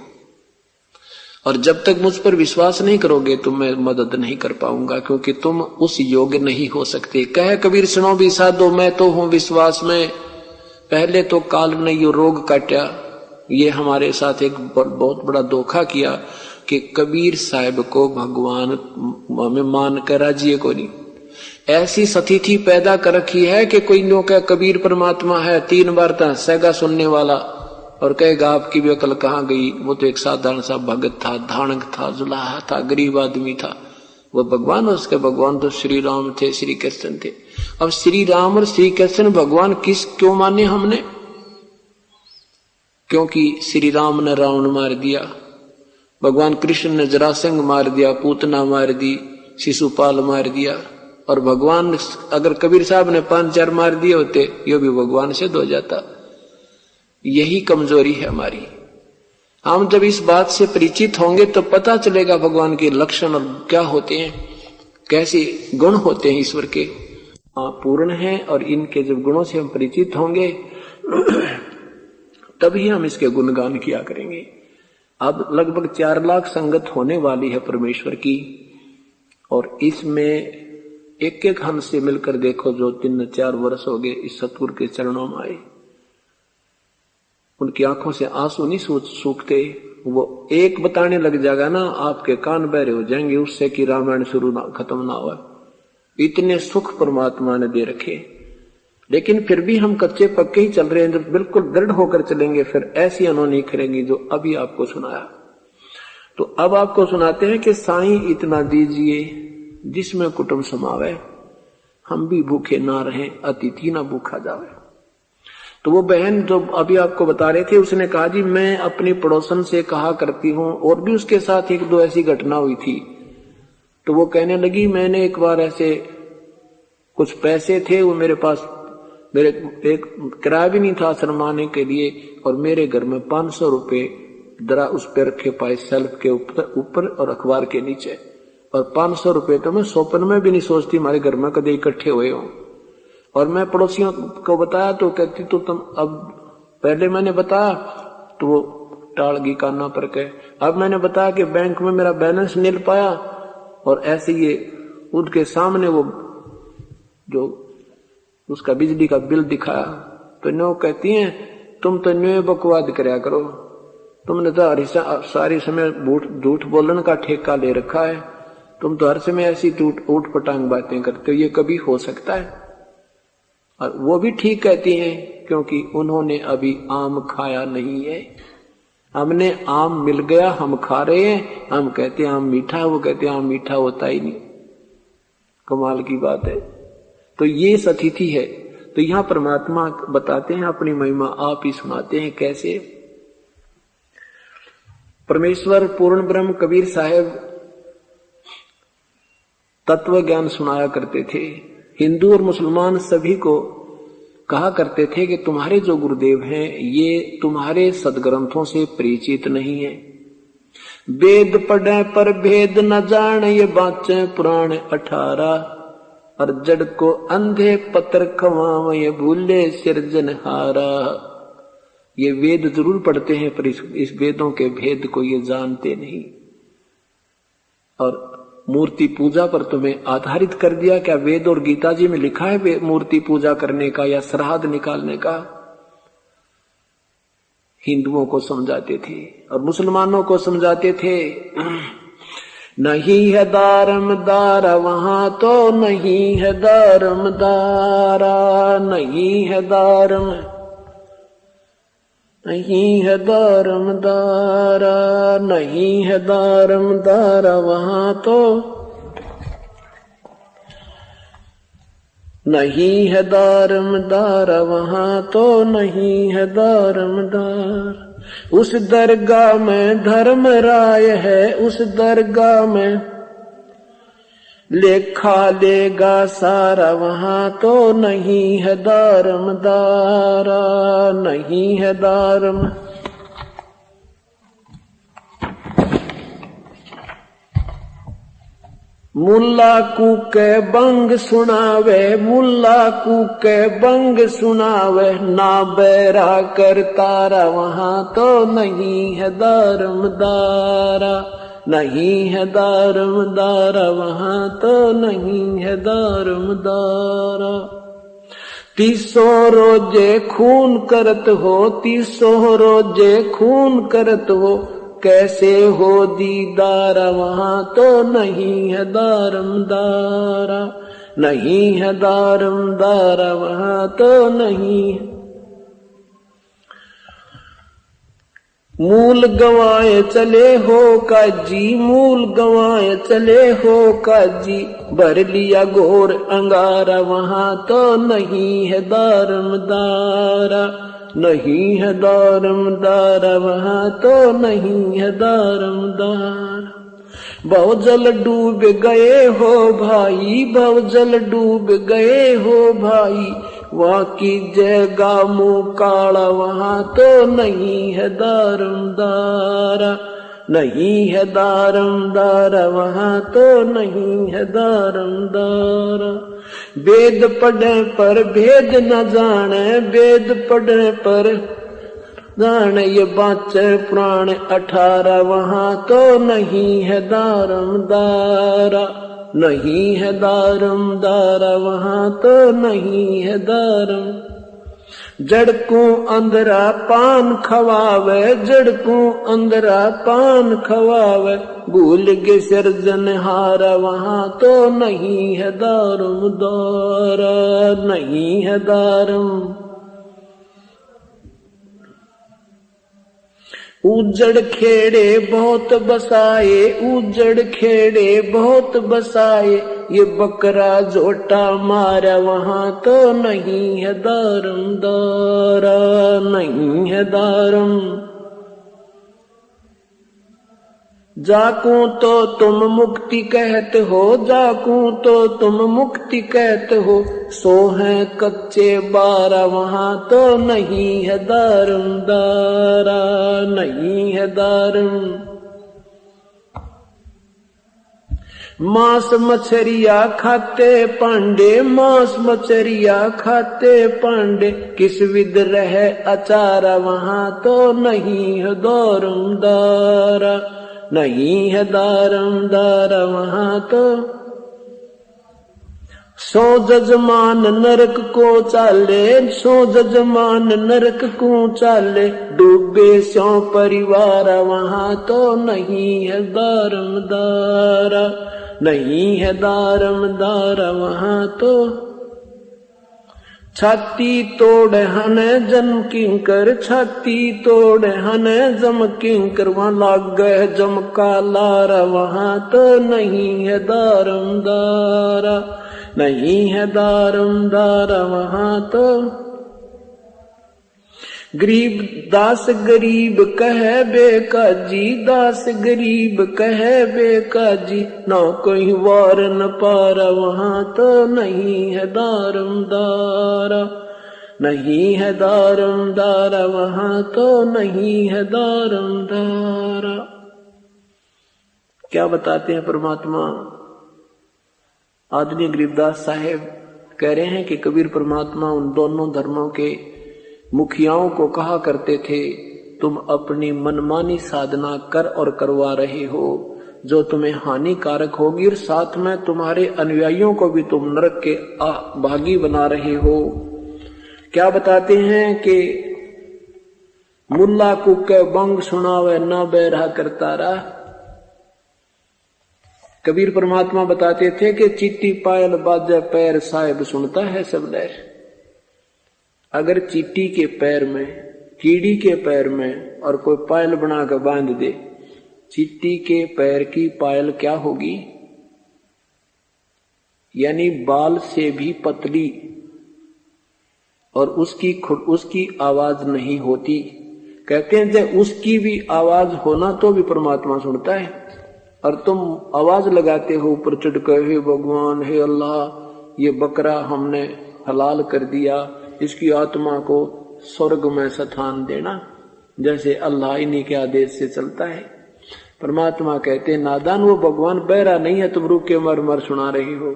और जब तक मुझ पर विश्वास नहीं करोगे तो मैं मदद नहीं कर पाऊंगा, क्योंकि तुम उस योग्य नहीं हो सकते। कहे कबीर सुनो भी साधो, मैं तो हूं विश्वास में, पहले तो काल ने यो रोग काटा। ये हमारे साथ एक बहुत बड़ा धोखा किया कि कबीर साहब को भगवान हमें मान कर राजी को नहीं, ऐसी स्थिति पैदा कर रखी है कि कोई नो कह कबीर परमात्मा है, 3 बार तो हंसेगा सुनने वाला और कहेगा आपकी भी अकल कहाँ गई, वो तो एक साधारण सा भगत था, धानक था, जुलाहा था, गरीब आदमी था, वो भगवान, उसके भगवान तो श्री राम थे, श्री कृष्ण थे। अब श्री राम और श्री कृष्ण भगवान किस क्यों माने हमने? क्योंकि श्री राम ने रावण मार दिया, भगवान कृष्ण ने जरासंध मार दिया, पूतना मार दी, शिशुपाल मार दिया, और भगवान अगर कबीर साहब ने 5-4 मार दिए होते, ये भी भगवान से हो जाता। यही कमजोरी है हमारी। हम जब इस बात से परिचित होंगे तो पता चलेगा भगवान के लक्षण और क्या होते हैं, कैसे गुण होते हैं ईश्वर के, पूर्ण हैं, और इनके जब गुणों से हम परिचित होंगे तभी हम इसके गुणगान किया करेंगे। अब लगभग 4 लाख संगत होने वाली है परमेश्वर की, और इसमें एक एक हंस से मिलकर देखो, जो 3-4 वर्ष हो गए इस सतगुरु के चरणों में आए, उनकी आंखों से आंसू नहीं सूखते। वो एक बताने लग जाएगा ना, आपके कान बहरे हो जाएंगे उससे कि रामायण शुरू खत्म ना हुआ। इतने सुख परमात्मा ने दे रखे, लेकिन फिर भी हम कच्चे पक्के ही चल रहे हैं। जब बिल्कुल दृढ़ होकर चलेंगे फिर ऐसी अनहोनी करेंगी जो अभी आपको सुनाया। तो अब आपको सुनाते हैं कि साईं इतना दीजिए जिसमें कुटुंब समावे, हम भी भूखे ना रहें, अतिथि ना भूखा जावे। तो वो बहन जो अभी आपको बता रहे थे, उसने कहा जी मैं अपनी पड़ोसन से कहा करती हूँ, और भी उसके साथ 1-2 ऐसी घटना हुई थी। तो वो कहने लगी मैंने एक बार ऐसे कुछ पैसे थे, वो मेरे पास, मेरे एक किराया भी नहीं था शर्माने के लिए, और मेरे घर में 500 रुपए जरा उस पर रखे पाए, सेल्फ के ऊपर और अखबार के नीचे, और 500 रुपए तो मैं स्वप्न में भी नहीं सोचती हमारे घर में कभी इकट्ठे हुए हों। और मैं पड़ोसियों को बताया तो कहती तो तुम, अब पहले मैंने बताया तो वो टाल गई काना पर के, अब मैंने बताया कि बैंक में मेरा बैलेंस नहीं मिल पाया, और ऐसे ये उनके सामने वो जो उसका बिजली का बिल दिखाया, तो नो कहती हैं तुम तो न्यू बकवाद करया करो, तुमने तो सारी समय झूठ बोलने का ठेका ले रखा है, तुम तो हर समय ऐसी ऊट पटांग बातें करते हो, ये कभी हो सकता है। और वो भी ठीक कहती हैं, क्योंकि उन्होंने अभी आम खाया नहीं है। हमने आम मिल गया, हम खा रहे हैं, हम कहते हैं आम मीठा है, वो कहते हैं आम मीठा होता ही नहीं। कमाल की बात है। तो ये अतिथि है। तो यहां परमात्मा बताते हैं अपनी महिमा, आप ही सुनाते हैं कैसे। परमेश्वर पूर्ण ब्रह्म कबीर साहब तत्व ज्ञान सुनाया करते थे। हिंदू और मुसलमान सभी को कहा करते थे कि तुम्हारे जो गुरुदेव हैं ये तुम्हारे सदग्रंथों से परिचित नहीं है। वेद पढ़े पर भेद न जाने, ये बाचे पुराण 18, और जड़ को अंधे पत्र खवाव, ये भूले सिरजनहारा। ये वेद जरूर पढ़ते हैं पर इस वेदों के भेद को ये जानते नहीं। और मूर्ति पूजा पर तुम्हें आधारित कर दिया। क्या वेद और गीता जी में लिखा है मूर्ति पूजा करने का या श्राद्ध निकालने का? हिंदुओं को समझाते थे और मुसलमानों को समझाते थे। नहीं है दारमदारा वहां तो नहीं है दारमदारा, नहीं है दारम, नहीं है दारमदारा, नहीं है दारमदारा वहां तो, नहीं है दारमदारा वहां तो, नहीं है दारमदार। उस दरगाह में धर्म राय है, उस दरगाह में लेखा लेगा सारा, वहां तो नहीं है दारमदारा, नहीं है दारम। मुल्ला कूके बंग सुनावे, मुल्ला कूके बंग सुनावे, ना बैरा कर तारा, वहां तो नहीं है दारमदारा, नहीं है दारमदारा, वहां तो नहीं है दारमदारा। 300 रोजे खून करत हो, 300 रोजे खून करत हो, कैसे हो दीदारा, वहां तो नहीं है दारमदारा, नहीं है दारमदारा, वहां तो नहीं है। मूल गवाए चले हो काजी, मूल गवाए चले हो काजी, भर लिया घोर अंगारा, वहां तो नहीं है दारमदारा, नहीं है दारमदार वहाँ तो नहीं है दारमदार। भवजल डूब गए हो भाई, भवजल डूब गए हो भाई, वहाँ की जगह मुँह काला वहाँ तो नहीं है दारमदारा, नहीं है दारमदारा वहाँ तो नहीं है दारमदारा। वेद पढ़े पर भेद न जाने, वेद पढ़े पर जाने ये बाचे पुराण 18, वहाँ तो नहीं है दारमदारा, नहीं है दारमदारा वहाँ तो नहीं है दारम। जड़कू अंधरा पान खवावे, जड़कू अंधरा पान खवावे, भूल के सिरजनहारा वहाँ तो नहीं है दारमदारा, नहीं है दारम। उजड़ खेड़े बहुत बसाए, उजड़ खेड़े बहुत बसाए, ये बकरा जोटा मारा वहाँ तो नहीं है दारमदारा, नहीं है दारम। जाकू तो तुम मुक्ति कहते हो, जाकू तो तुम मुक्ति कहते हो, सो है कच्चे 12 वहाँ तो नहीं है दारमदारा, नहीं है दारम। मांस मछरिया खाते पांडे, मांस मछरिया खाते पांडे, किस विध रहे अचारा वहाँ तो नहीं है दारमदारा, नहीं है दारमदारा वहाँ तो। सो जजमान नरक को चाले, सो जजमान नरक को चाले, डूबे सो परिवार वहाँ तो नहीं है दारमदारा, नहीं है दारमदारा वहाँ तो। छाती तोड़ हने जम किंकर, छाती तोड़ हने जम किंकर, वहाँ लाग गए जम का लारा वहाँ तो नहीं है दारमदारा, नहीं है दारमदारा वहाँ तो। गरीब दास गरीब कहे बेकाजी, दास गरीब कहे बेकाजी, ना कोई वार न पारा वहाँ तो नहीं है दारमदारा, नहीं है दारमदारा वहाँ तो नहीं है दारमदारा। क्या बताते हैं परमात्मा? आदरणीय गरीबदास साहेब कह रहे हैं कि कबीर परमात्मा उन दोनों धर्मों के मुखियाओं को कहा करते थे, तुम अपनी मनमानी साधना कर और करवा रहे हो जो तुम्हें हानिकारक होगी, और साथ में तुम्हारे अनुयायियों को भी तुम नरक के भागी बना रहे हो। क्या बताते हैं कि मुल्ला कुके बंग सुनावे न बैरा करता रहा। कबीर परमात्मा बताते थे कि चीटी पायल बाजे पैर साहिब सुनता है सब लहर। अगर चीटी के पैर में, कीड़ी के पैर में और कोई पायल बना कर बांध दे, चीटी के पैर की पायल क्या होगी? यानी बाल से भी पतली, और उसकी आवाज नहीं होती। कहते हैं जब उसकी भी आवाज होना तो भी परमात्मा सुनता है, और तुम आवाज लगाते हो ऊपर चढ़कर, हे भगवान, हे अल्लाह, ये बकरा हमने हलाल कर दिया, इसकी आत्मा को स्वर्ग में स्थान देना, जैसे अल्लाह इन्हीं के आदेश से चलता है। परमात्मा कहते हैं नादान, वो भगवान बहरा नहीं है, तुम रुक के मर मर सुना रही हो,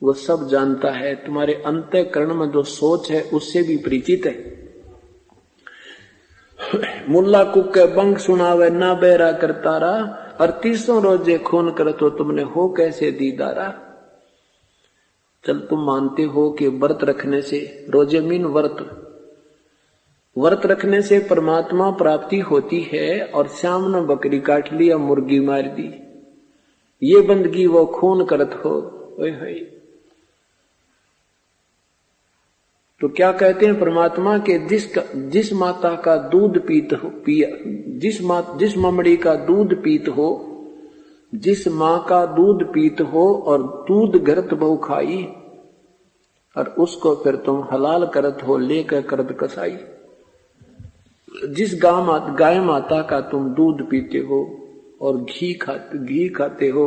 वो सब जानता है, तुम्हारे अंतःकरण में जो सोच है उससे भी परिचित है। मुल्ला कुके बंग सुनावे ना बहरा करतारा, और 30 रोजे खून कर तो तुमने हो कैसे दीदारा। चल तुम मानते हो कि व्रत रखने से, रोजे मीन व्रत रखने से परमात्मा प्राप्ति होती है, और श्याम ने बकरी काट ली या मुर्गी मार दी, ये बंदगी वो खून करत हो। तो क्या कहते हैं परमात्मा के जिस माता का दूध जिस ममड़ी का दूध पीत हो, जिस माँ का दूध पीत हो और दूध घरत बहु खाई, और उसको फिर तुम हलाल करत हो लेकर करत कसाई। जिस गाय माता का तुम दूध पीते हो और घी खाते हो,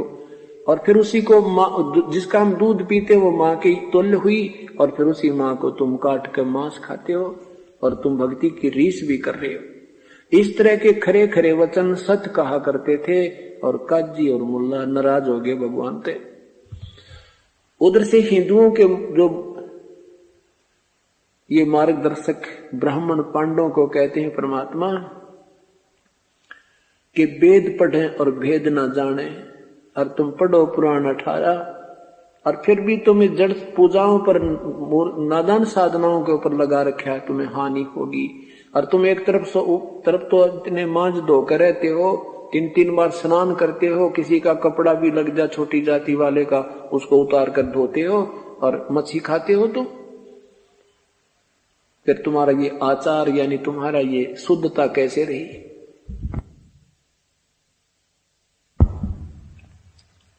और फिर उसी को जिसका हम दूध पीते वो माँ की तुल्य हुई, और फिर उसी माँ को तुम काट कर मांस खाते हो और तुम भक्ति की रीस भी कर रहे हो। इस तरह के खरे खरे वचन सत कहा करते थे, और काजी और मुल्ला नाराज हो गए भगवान थे। उधर से हिंदुओं के जो ये मार्गदर्शक ब्राह्मण पांडवों को कहते हैं परमात्मा कि वेद पढ़े और भेद ना जाने, और तुम पढ़ो पुराण 18 और फिर भी तुम्हें जड़ पूजाओं पर नादान साधनाओं के ऊपर लगा रखा है, तुम्हें हानि होगी। और तुम एक तरफ तो इतने मांझ धोकर रहते हो, 3-3 बार स्नान करते हो, किसी का कपड़ा भी लग जा छोटी जाति वाले का उसको उतार कर धोते हो, और मच्छी खाते हो तुम। फिर तुम्हारा ये आचार यानी तुम्हारा ये शुद्धता कैसे रही?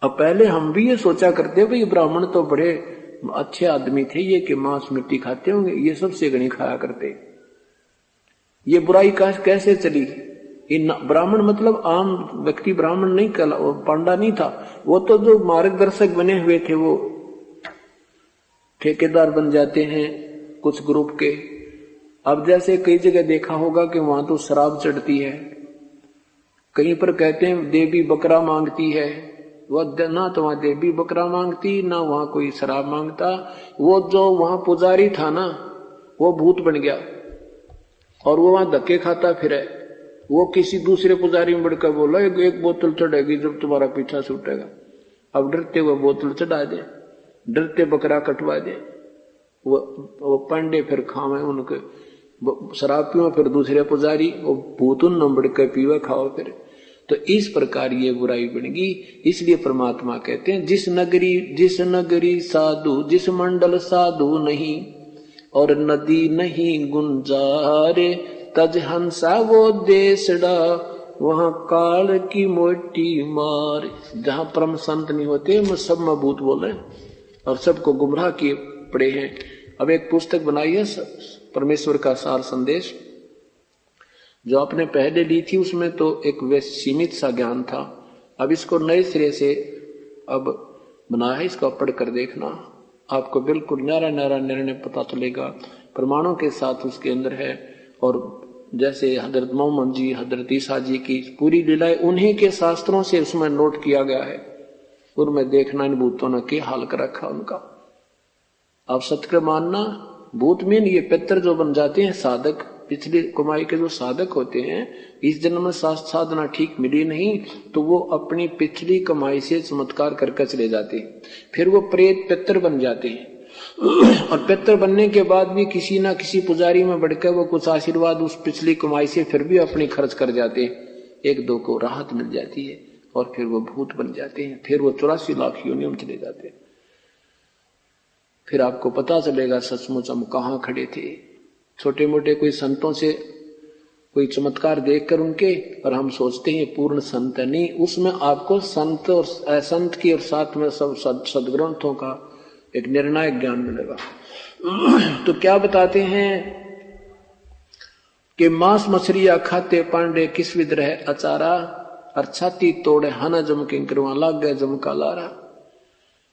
अब पहले हम भी ये सोचा करते भाई ब्राह्मण तो बड़े अच्छे आदमी थे, ये कि मांस मिट्टी खाते होंगे, ये सब सेगणी खाया करते। ये बुराई कैसे चली? ब्राह्मण मतलब आम व्यक्ति ब्राह्मण नहीं, पांडा नहीं था, वो तो जो मार्गदर्शक बने हुए थे वो ठेकेदार बन जाते हैं कुछ ग्रुप के। अब जैसे कई जगह देखा होगा कि वहां तो शराब चढ़ती है, कहीं पर कहते हैं देवी बकरा मांगती है, वो ना तो वहां देवी बकरा मांगती ना वहां कोई शराब मांगता। वो जो वहां पुजारी था ना वो भूत बन गया और वो वहां धक्के खाता फिरे। वो किसी दूसरे पुजारी में बढ़कर बोला एक बोतल चढ़ेगी जब तुम्हारा पीछा छूटेगा। अब डरते हुए बोतल चढ़ा दे, डरते बकरा कटवा दे, वो पांडे फिर खावे उनके शराब पियो, फिर दूसरे पुजारी वो भूत उन बढ़ कर पीवे खाओ फिर। तो इस प्रकार ये बुराई बनेगी। इसलिए परमात्मा कहते हैं जिस नगरी साधु, जिस मंडल साधु नहीं और नदी नहीं गुंजारे, तज हंसा वो देशड़ा वहां काल की मोटी मार। जहां परम संत नहीं होते सब में भूत बोले और सबको गुमराह किए पड़े हैं। अब एक पुस्तक बनाई है परमेश्वर का सार संदेश, जो आपने पहले ली थी उसमें तो एक सीमित सा ज्ञान था। अब इसको नए सिरे से अब बनाया है, इसको पढ़ कर देखना, आपको बिल्कुल न्यारा न्यारा निर्णय पता चलेगा, प्रमाणों के साथ उसके अंदर है। और जैसे हजरत मोहम्मद जी, हजरत ईसा जी की पूरी लीलाएं उन्हीं के शास्त्रों से उसमें नोट किया गया है। उनमें देखना इन भूतों ने क्या हाल कर रखा उनका। अब सत्य मानना, भूत में ये पितर जो बन जाते हैं साधक, पिछली कमाई के जो साधक होते हैं, इस जन्म में साधना ठीक मिली नहीं तो वो अपनी पिछली कमाई से चमत्कार करके चले जाते हैं। फिर वो प्रेत पितर बन जाते हैं और पितर बनने के बाद भी किसी ना किसी पुजारी में बढ़कर वो कुछ आशीर्वाद उस पिछली कमाई से फिर भी अपनी खर्च कर जाते हैं। 1-2 को राहत मिल जाती है और फिर वो भूत बन जाते हैं। फिर वो 84 लाख योनियों में चले जाते हैं। फिर आपको पता चलेगा सचमुच हम कहाँ खड़े थे। छोटे मोटे कोई संतों से कोई चमत्कार देखकर उनके, और हम सोचते हैं पूर्ण संत नहीं, उसमें आपको संत और असंत की और साथ में सब सदग्रंथों का एक निर्णायक ज्ञान मिलेगा। तो क्या बताते हैं कि मांस मछलियां खाते पांडे किस विध रहे अचारा, और छाती तोड़े हन जम किंकरवा लाग गए जम का लारा।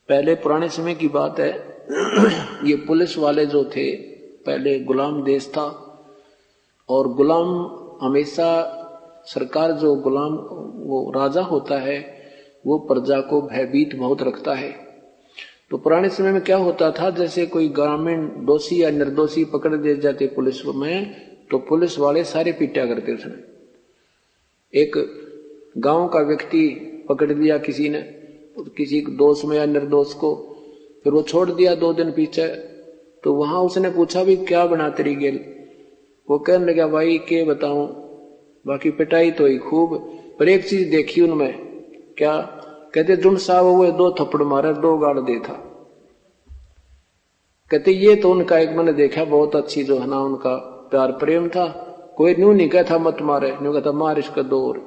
पहले पुराने समय की बात है, ये पुलिस वाले जो थे, पहले गुलाम देश था और गुलाम हमेशा सरकार जो गुलाम वो राजा होता है वो प्रजा को भयभीत बहुत रखता है। तो पुराने समय में क्या होता था, जैसे कोई ग्रामीण दोषी या निर्दोषी पकड़ दे जाते पुलिस में तो पुलिस वाले सारे पीटा करते। उसने एक गांव का व्यक्ति पकड़ लिया किसी ने, किसी दोष में या निर्दोष को, फिर वो छोड़ दिया 2 दिन पीछे। तो वहां उसने पूछा भी क्या बना तेरी गेल, वो कहने लगा भाई के बताऊं, बाकी पिटाई तो ही खूब, पर एक चीज देखी उनमें। क्या कहते, जुन साहब वो 2 थप्पड़ मारे 2 गाड़ दे था। कहते ये तो उनका एक मैंने देखा बहुत अच्छी जो है ना उनका प्यार प्रेम था, कोई न्यू नहीं कहता मत मारे, न्यू कहता मार इसका 2 और।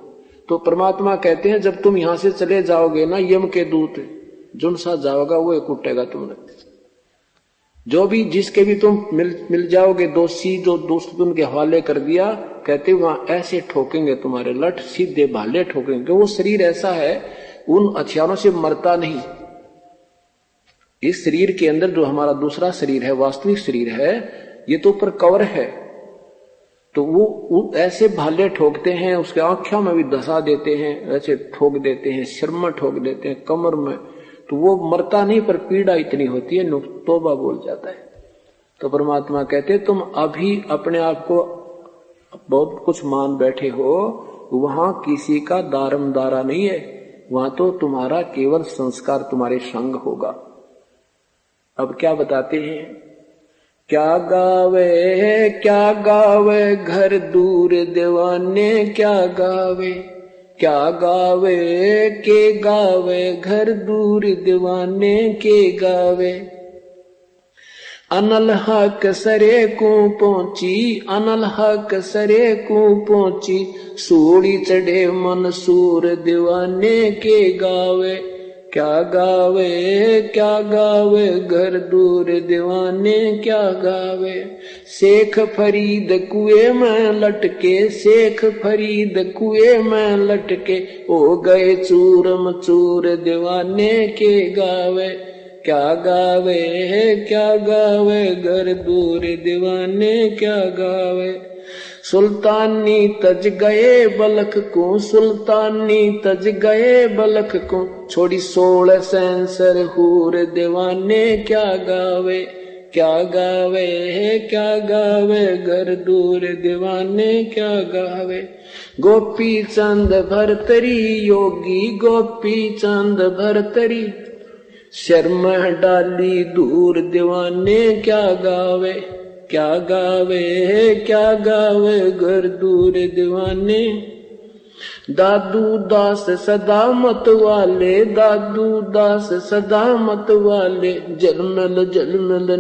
तो परमात्मा कहते हैं जब तुम यहां से चले जाओगे ना, यम के दूत जुन सा जाओगा वो कुटेगा तुमने। जो भी जिसके भी तुम मिल जाओगे दोषी, जो दोस्त उनके हवाले कर दिया, कहते वहां ऐसे ठोकेंगे तुम्हारे लठ, सीधे भाले ठोकेंगे। वो शरीर ऐसा है, उन हथियारों से मरता नहीं। इस शरीर के अंदर जो हमारा दूसरा शरीर है, वास्तविक शरीर है, ये तो ऊपर कवर है, तो वो ऐसे भाले ठोकते हैं, उसके आंखों में भी धसा देते हैं, ऐसे ठोक देते हैं, सिर में ठोक देते हैं, कमर में, तो वो मरता नहीं, पर पीड़ा इतनी होती है, तौबा बोल जाता है। तो परमात्मा कहते तुम अभी अपने आप को बहुत कुछ मान बैठे हो, वहां किसी का दारमदारा नहीं है, वहां तो तुम्हारा केवल संस्कार तुम्हारे संग होगा। अब क्या बताते हैं, क्या गावे घर दूर दीवाने, क्या गावे के गावे घर दूर दीवाने के गावे। अनल हक सरे को पहुंची, सूड़ी चढ़े मंसूर दीवाने के गावे। क्या गावे घर दूर दीवाने क्या गावे। शेख फरीद कुएं में लटके, हो गए चूरम चूर दीवाने के गावे। क्या गावे घर दूर दीवाने क्या गावे। सुल्तानी तज गए बलख को, छोड़ी 16 सेंसर हूर दीवाने क्या गावे। क्या गावे घर दूर दीवाने क्या गावे। गोपी चंद भरतरी योगी, शर्म डाली दूर दीवाने क्या गावे। क्या गावे घर दूर दीवाने। दादू दास सदा मत वाले, जलमल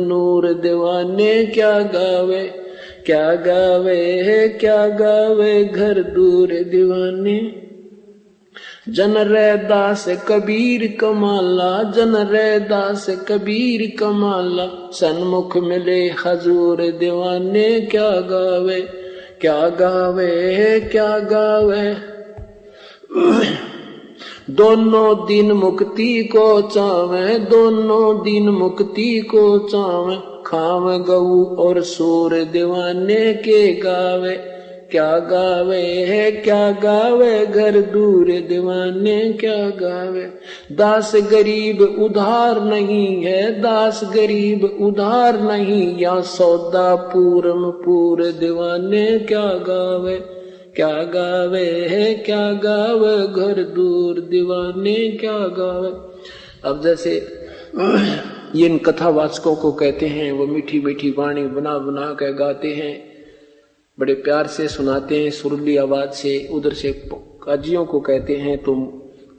नूर दीवाने क्या गावे। क्या गावे घर दूर दीवाने। जन रैदास कबीर कमाला, सन्मुख मिले हजूर दीवाने क्या गावे। क्या गावे दोनों दिन मुक्ति को चावे, खावे गऊ और सूर दीवाने के गावे। क्या गावे घर दूर दीवाने क्या गावे। दास गरीब उधार नहीं या सौदा पूरम पूर दीवाने क्या गावे। क्या गावे घर दूर दीवाने क्या गावे। अब जैसे ये इन कथावाचकों को कहते हैं, वो मीठी मीठी वाणी बना बना के गाते हैं, बड़े प्यार से सुनाते हैं सुरीली आवाज से। उधर से काजियों को कहते हैं तुम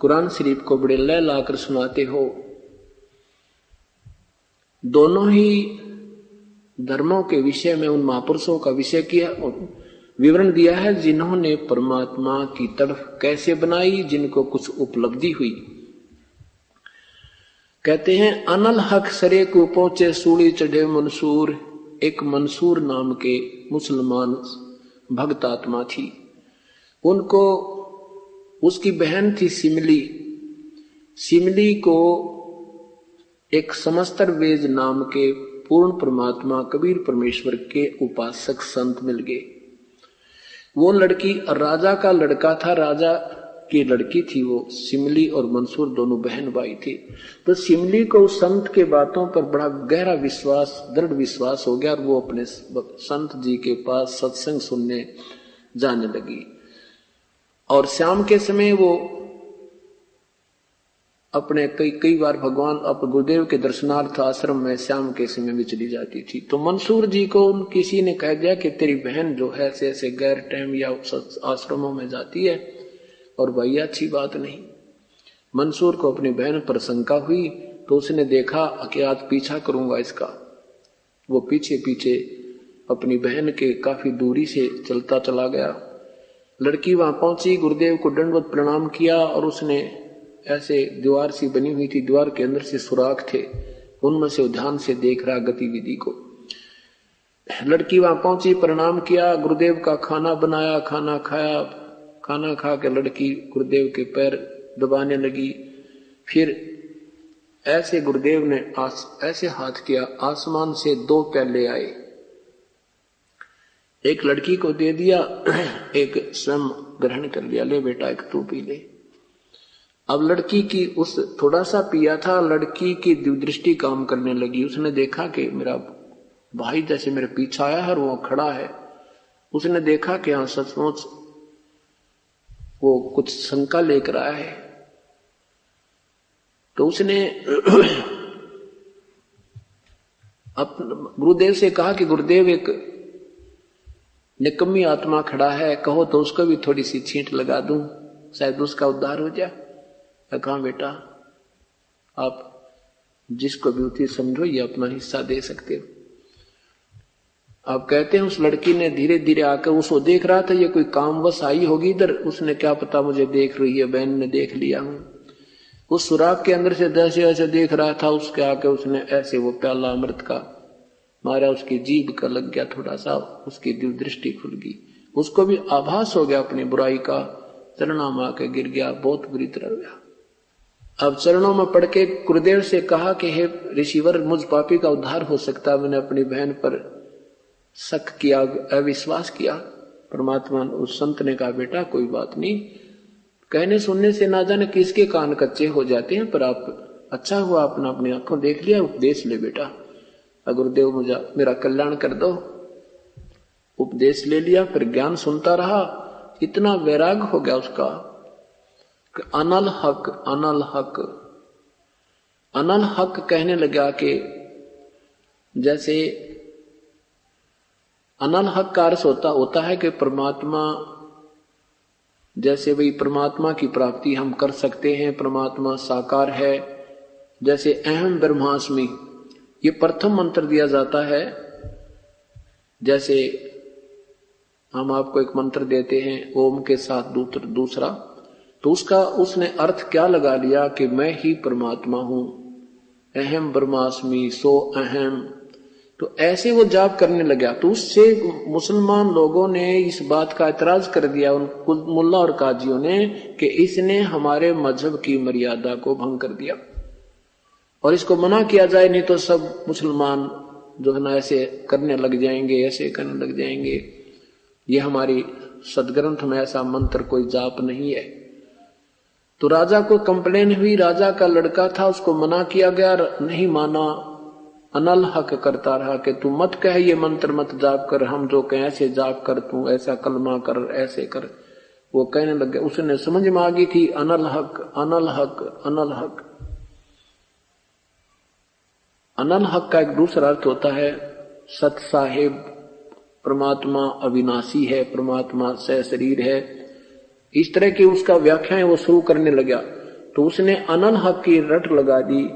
कुरान शरीफ को बड़े लय लाकर सुनाते हो। दोनों ही धर्मों के विषय में उन महापुरुषों का विषय किया, विवरण दिया है, जिन्होंने परमात्मा की तड़फ कैसे बनाई, जिनको कुछ उपलब्धि हुई। कहते हैं अनल हक सरे को पहुंचे, सूड़ी चढ़े मंसूर। एक मंसूर नाम के मुसलमान भक्त आत्मा थी, उनको उसकी बहन थी सिमली को एक समस्तर वेद नाम के पूर्ण परमात्मा कबीर परमेश्वर के उपासक संत मिल गए। वो लड़की राजा का लड़का था, राजा की लड़की थी वो। सिमली और मंसूर दोनों बहन भाई थे। तो सिमली को उस संत के बातों पर बड़ा गहरा विश्वास, दृढ़ विश्वास हो गया और वो अपने संत जी के पास सत्संग सुनने जाने लगी। और शाम के समय वो अपने कई बार भगवान गुरुदेव के दर्शनार्थ आश्रम में शाम के समय में चली जाती थी। तो मंसूर जी को किसी ने कह दिया कि तेरी बहन जो है ऐसे गैर टाइम या आश्रमों में जाती है, और भैया अच्छी बात नहीं। मंसूर को अपनी बहन पर शंका हुई, तो उसने देखा कि आज पीछा करूंगा इसका। वो पीछे पीछे अपनी बहन के काफी दूरी से चलता चला गया। लड़की वहां पहुंची, गुरुदेव को दंडवत प्रणाम किया, और उसने ऐसे दीवार सी बनी हुई थी, दीवार के अंदर से सुराख थे, उनमें से ध्यान से देख रहा गतिविधि को। लड़की वहां पहुंची, प्रणाम किया, गुरुदेव का खाना बनाया, खाना खाया। खाना खा के लड़की गुरुदेव के पैर दबाने लगी। फिर ऐसे गुरुदेव ने ऐसे हाथ किया, आसमान से 2 प्याले आए, एक लड़की को दे दिया, एक स्वयं ग्रहण कर लिया, ले बेटा एक तू पी ले। अब लड़की की उस थोड़ा सा पिया था, लड़की की दृष्टि काम करने लगी। उसने देखा कि मेरा भाई जैसे मेरे पीछे आया है और वो खड़ा है। उसने देखा कि हाँ सचमुच वो कुछ शंका लेकर आया है। तो उसने गुरुदेव से कहा कि गुरुदेव एक निकम्मी आत्मा खड़ा है, कहो तो उसको भी थोड़ी सी छींट लगा दूं, शायद उसका उद्धार हो जाए। कहा बेटा आप जिसको भी उचित समझो ये अपना हिस्सा दे सकते हो। आप कहते हैं उस लड़की ने धीरे धीरे आकर उसको देख रहा था, ये कोई कामवश आई होगी इधर, उसने क्या पता मुझे देख रही है, बहन ने देख लिया हूं। उस सुराग के अंदर से जैसे ऐसे देख रहा था, उसके आके उसने ऐसे वो प्याला अमृत का मारा, उसकी जीभ का लग गया थोड़ा सा, उसकी दिव्य दृष्टि खुल गई। उसको भी आभास हो गया अपनी बुराई का, चरणों में आके गिर गया, बहुत बुरी तरह गया। अब चरणों में पड़ के गुरुदेव से कहा कि हे ऋषिवर, मुझ पापी का उद्धार हो सकता, मैंने अपनी बहन पर शक किया, अविश्वास किया। परमात्मा उस संत ने कहा बेटा कोई बात नहीं, कहने सुनने से ना जाने किसके कान कच्चे हो जाते हैं, पर आप अच्छा हुआ अपना अपनी आंखों देख लिया, उपदेश ले बेटा, गुरुदेव मुझे मेरा कल्याण कर दो। उपदेश ले लिया, फिर ज्ञान सुनता रहा, इतना वैराग हो गया उसका कि अनल हक अनल हक अनल हक कहने लगा कि जैसे अनल हक का अर्थ होता है कि परमात्मा, जैसे वही परमात्मा की प्राप्ति हम कर सकते हैं, परमात्मा साकार है। जैसे अहम ब्रह्मास्मि ये प्रथम मंत्र दिया जाता है, जैसे हम आपको एक मंत्र देते हैं ओम के साथ दूसरा, तो उसने अर्थ क्या लगा लिया कि मैं ही परमात्मा हूं, अहम ब्रह्मास्मि सो अहम। तो ऐसे वो जाप करने लगा। तो उससे मुसलमान लोगों ने इस बात का एतराज कर दिया, उन मुल्ला और काजियों ने, कि इसने हमारे मजहब की मर्यादा को भंग कर दिया और इसको मना किया जाए, नहीं तो सब मुसलमान जो है ना ऐसे करने लग जाएंगे, ऐसे करने लग जाएंगे। ये हमारी सदग्रंथ में ऐसा मंत्र कोई जाप नहीं है। तो राजा को कंप्लेन हुई, राजा का लड़का था, उसको मना किया गया, नहीं माना, अनल हक करता रहा कि तू मत कह ये मंत्र मत जाप कर, हम जो कहें ऐसे जाप कर, तू ऐसा कलमा कर, ऐसे कर। वो कहने लग गया, उसने समझ में आ गई थी अनल हक अनल हक अनल हक। अनल हक का एक दूसरा अर्थ होता है सत साहेब, परमात्मा अविनाशी है, परमात्मा सशरीर है। इस तरह की उसका व्याख्याएं वो शुरू करने लगा। तो उसने अनल हक की रट लगा दी।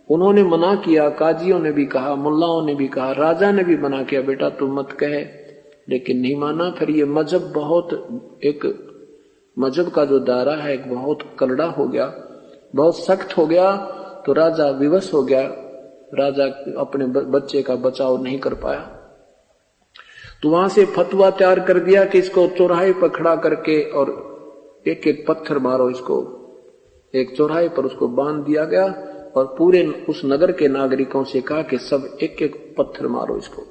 उन्होंने मना किया, काजियों ने भी कहा, मुल्लाओं ने भी कहा, राजा ने भी मना किया, बेटा तू मत कहे, लेकिन नहीं माना। फिर ये मजहब एक मजहब का जो दायरा है एक बहुत कड़वा हो गया, बहुत सख्त हो गया। तो राजा विवश हो गया, राजा अपने बच्चे का बचाव नहीं कर पाया। तो वहां से फतवा तैयार कर दिया कि इसको चौराहे पर खड़ा करके और एक एक पत्थर मारो, इसको एक चौराहे पर उसको बांध दिया गया और पूरे उस नगर के नागरिकों से कहा कि सब एक एक पत्थर मारो इसको,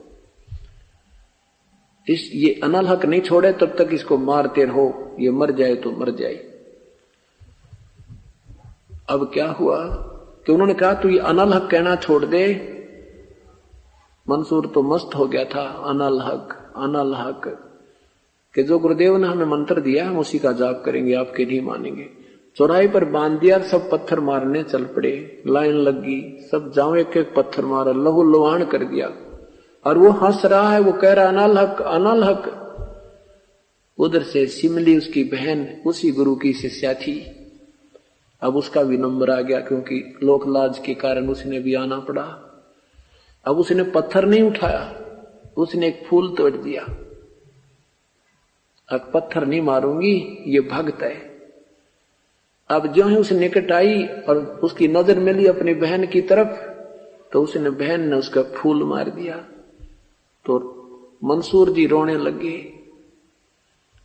ये अनल हक नहीं छोड़े तब तक इसको मारते रहो, ये मर जाए तो मर जाए। अब क्या हुआ कि उन्होंने कहा तू ये अनल हक कहना छोड़ दे। मंसूर तो मस्त हो गया था, अनल हक कि जो गुरुदेव ने हमें मंत्र दिया हम उसी का जाप करेंगे, आपके नहीं मानेंगे। चौराहे पर बांध दिया, सब पत्थर मारने चल पड़े, लाइन लग गई, सब जाओ एक एक पत्थर मारा, लहू लुहान कर दिया। और वो हंस रहा है, वो कह रहा अनल हक अनल हक। उधर से सिमली उसकी बहन उसी गुरु की शिष्या थी। अब उसका भी नंबर आ गया, क्योंकि लोक लाज के कारण उसने भी आना पड़ा। अब उसने पत्थर नहीं उठाया, उसने एक फूल तोड़ दिया। अब पत्थर नहीं मारूंगी, ये भक्त है। अब जो है उस निकट आई और उसकी नजर मिली अपनी बहन की तरफ, तो उसने बहन ने उसका फूल मार दिया। तो मंसूर जी रोने लगे।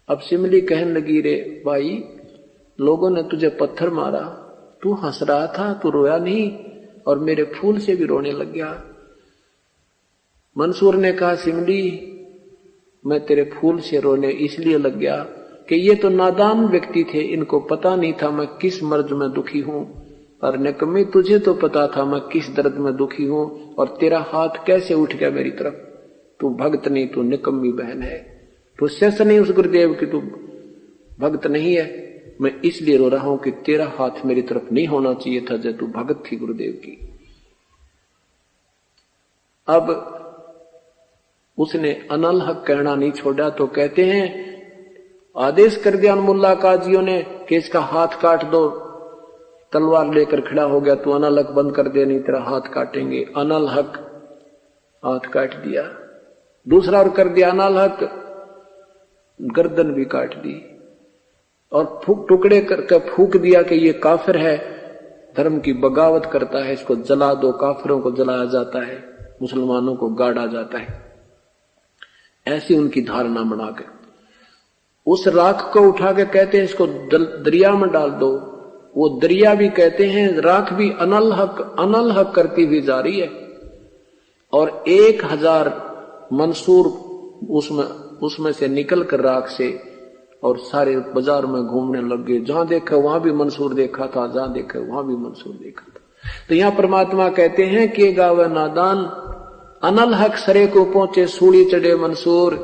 अब सिमली कहने लगी, रे भाई, लोगों ने तुझे पत्थर मारा, तू हंस रहा था, तू रोया नहीं, और मेरे फूल से भी रोने लग गया। मंसूर ने कहा, सिमली, मैं तेरे फूल से रोने इसलिए लग गया कि ये तो नादान व्यक्ति थे, इनको पता नहीं था मैं किस मर्ज में दुखी हूं, और निकम्मी तुझे तो पता था मैं किस दर्द में दुखी हूं, और तेरा हाथ कैसे उठ गया मेरी तरफ। तू भक्त नहीं, तू निकम्मी बहन है, तू शिष्य नहीं उस गुरुदेव की, तू भक्त नहीं है। मैं इसलिए रो रहा हूं कि तेरा हाथ मेरी तरफ नहीं होना चाहिए था जब तू भगत थी गुरुदेव की। अब उसने अनल हक कहना नहीं छोड़ा, तो कहते हैं आदेश कर दिया मुल्ला काजियों ने कि इसका हाथ काट दो। तलवार लेकर खड़ा हो गया, तू अनल हक बंद कर दे, नहीं तेरा हाथ काटेंगे। अनल हक हाथ काट दिया। दूसरा और कर दिया अनल हक, गर्दन भी काट दी, और टुकड़े करके फूक दिया कि ये काफिर है, धर्म की बगावत करता है, इसको जला दो। काफिरों को जलाया जाता है, मुसलमानों को गाड़ा जाता है, ऐसी उनकी धारणा बनाकर उस राख को उठा के कहते हैं इसको दरिया में डाल दो। वो दरिया भी कहते हैं, राख भी अनल हक करती हुई जा रही है, और 1000 मंसूर उसमें से निकल कर राख से और सारे बाजार में घूमने लग गए। जहां देखा वहां भी मंसूर देखा था, जहां देखा वहां भी मंसूर देखा था। तो यहां परमात्मा कहते हैं कि गावे नादान अनल हक सरे को पहुंचे, सूली चढ़े मंसूर,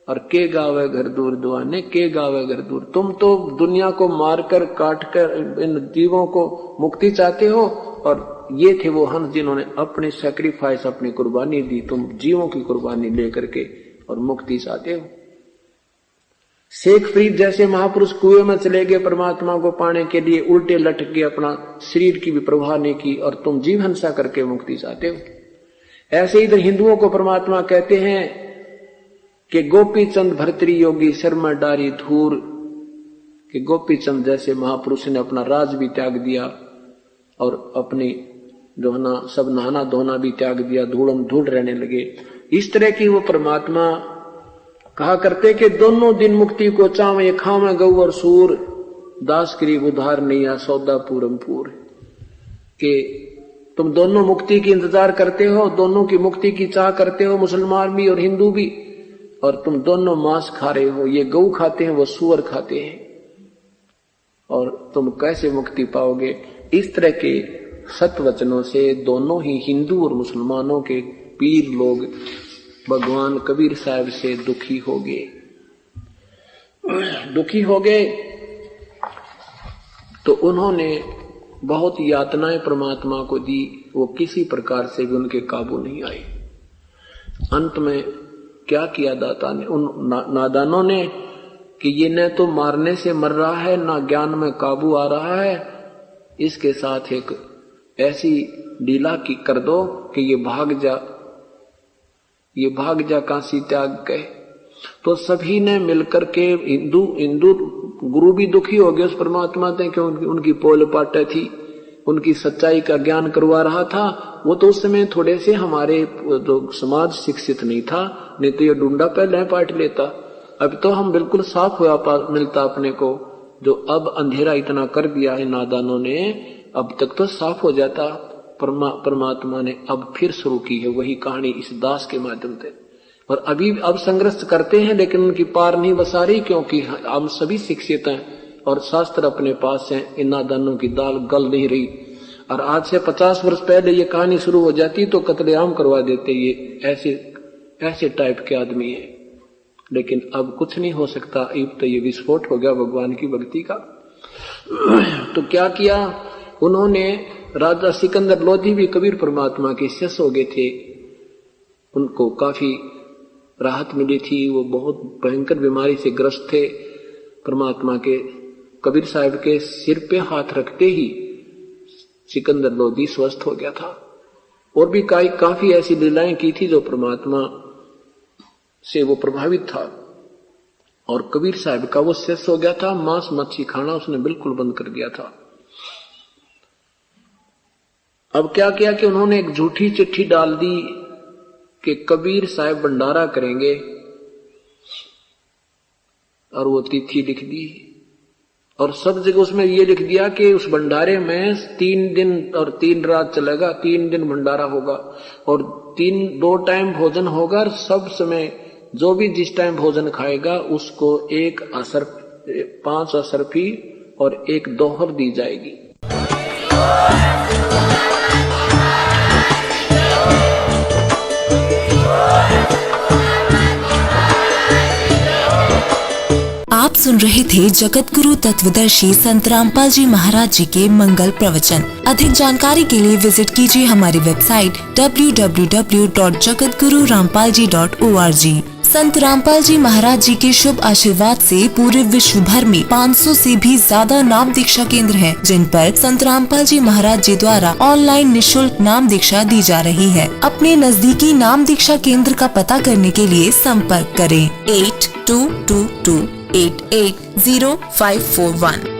और के गावे घर दूर दुआने, के गावे घर दूर। तुम तो दुनिया को मारकर काटकर इन जीवों को मुक्ति चाहते हो, और ये थे वो हंस जिन्होंने अपनी सैक्रिफाइस, अपनी कुर्बानी दी। तुम जीवों की कुर्बानी लेकर के और मुक्ति चाहते हो। शेख फरीद जैसे महापुरुष कुएं में चले गए परमात्मा को पाने के लिए, उल्टे लटक के अपना शरीर की भी परवाह नहीं की, और तुम जीव हिंसा करके मुक्ति चाहते हो। ऐसे इधर हिंदुओं को परमात्मा कहते हैं कि गोपी चंद भर्तरी योगी शर्मा डारी धूर, कि गोपी चंद जैसे महापुरुष ने अपना राज भी त्याग दिया और अपनी जो है ना सब नहाना धोना भी त्याग दिया, धूलम धूल रहने लगे। इस तरह की वो परमात्मा कहा करते कि दोनों दिन मुक्ति को चावे, खावे गौ और सूर, दास करीब उधार नहीं सौदा पूरम पूर। कि तुम दोनों मुक्ति की इंतजार करते हो, दोनों की मुक्ति की चाह करते हो, मुसलमान भी और हिंदू भी, और तुम दोनों मांस खा रहे हो। ये गौ खाते हैं, वो सूअर खाते हैं, और तुम कैसे मुक्ति पाओगे। इस तरह के सत्वचनों से दोनों ही हिंदू और मुसलमानों के पीर लोग भगवान कबीर साहब से दुखी हो गए। तो उन्होंने बहुत यातनाएं परमात्मा को दी, वो किसी प्रकार से भी उनके काबू नहीं आए। अंत में क्या किया दाता ने, उन नादानों ने, कि ये न तो मारने से मर रहा है, ना ज्ञान में काबू आ रहा है, इसके साथ एक ऐसी लीला की कर दो कि ये भाग जा काशी त्याग गए। तो सभी ने मिलकर के, हिंदू गुरु भी दुखी हो गए उस परमात्मा से, क्योंकि उनकी पोल पाटे थी, उनकी सच्चाई का ज्ञान करवा रहा था। वो तो उस समय थोड़े से हमारे जो समाज शिक्षित नहीं था, नहीं तो ये डूंडा पहले पाट लेता। अब तो हम बिल्कुल साफ हुआ मिलता अपने को, जो अब अंधेरा इतना कर दिया है नादानों ने, अब तक तो साफ हो जाता। परमात्मा ने अब फिर शुरू की है वही कहानी इस दास के माध्यम से, और अब संघर्ष करते हैं, लेकिन उनकी पार नहीं बसा रही, क्योंकि हम सभी शिक्षित हैं और शास्त्र अपने पास हैं। इन नादानों की दाल गल नहीं रही, और आज से 50 वर्ष पहले ये कहानी शुरू हो जाती तो कत्लेआम करवा देते। ये ऐसे टाइप के आदमी हैं, लेकिन अब कुछ नहीं हो सकता। अब तो ये विस्फोट हो गया भगवान की भक्ति का। तो क्या किया उन्होंने, राजा सिकंदर लोधी भी कबीर परमात्मा के शिष्य हो गए थे, उनको काफी राहत मिली थी। वो बहुत भयंकर बीमारी से ग्रस्त थे। परमात्मा के कबीर साहब के सिर पे हाथ रखते ही सिकंदर लोधी स्वस्थ हो गया था। और भी काफी ऐसी लीलाएं की थी जो परमात्मा से वो प्रभावित था, और कबीर साहब का वो शिष्य हो गया था। मांस मच्छी खाना उसने बिल्कुल बंद कर दिया था। अब क्या किया कि उन्होंने एक झूठी चिट्ठी डाल दी कि कबीर साहब भंडारा करेंगे, और वो तिथि लिख दी। और सब जगह उसमें ये लिख दिया कि उस भंडारे में 3 दिन और 3 रात चलेगा, 3 दिन भंडारा होगा और 2 टाइम भोजन होगा। और सब समय जो भी जिस टाइम भोजन खाएगा उसको 5 असरफी और 1 दोहर दी जाएगी। आप सुन रहे थे जगत गुरु तत्वदर्शी संत रामपाल जी महाराज जी के मंगल प्रवचन। अधिक जानकारी के लिए विजिट कीजिए हमारी वेबसाइट www.jagatgururampalji.org। संत रामपाल जी महाराज जी के शुभ आशीर्वाद से पूरे विश्व भर में 500 से भी ज्यादा नाम दीक्षा केंद्र हैं, जिन पर संत रामपाल जी महाराज जी द्वारा ऑनलाइन निशुल्क नाम दीक्षा दी जा रही है। अपने नजदीकी नाम दीक्षा केंद्र का पता करने के लिए संपर्क करें 8222880541।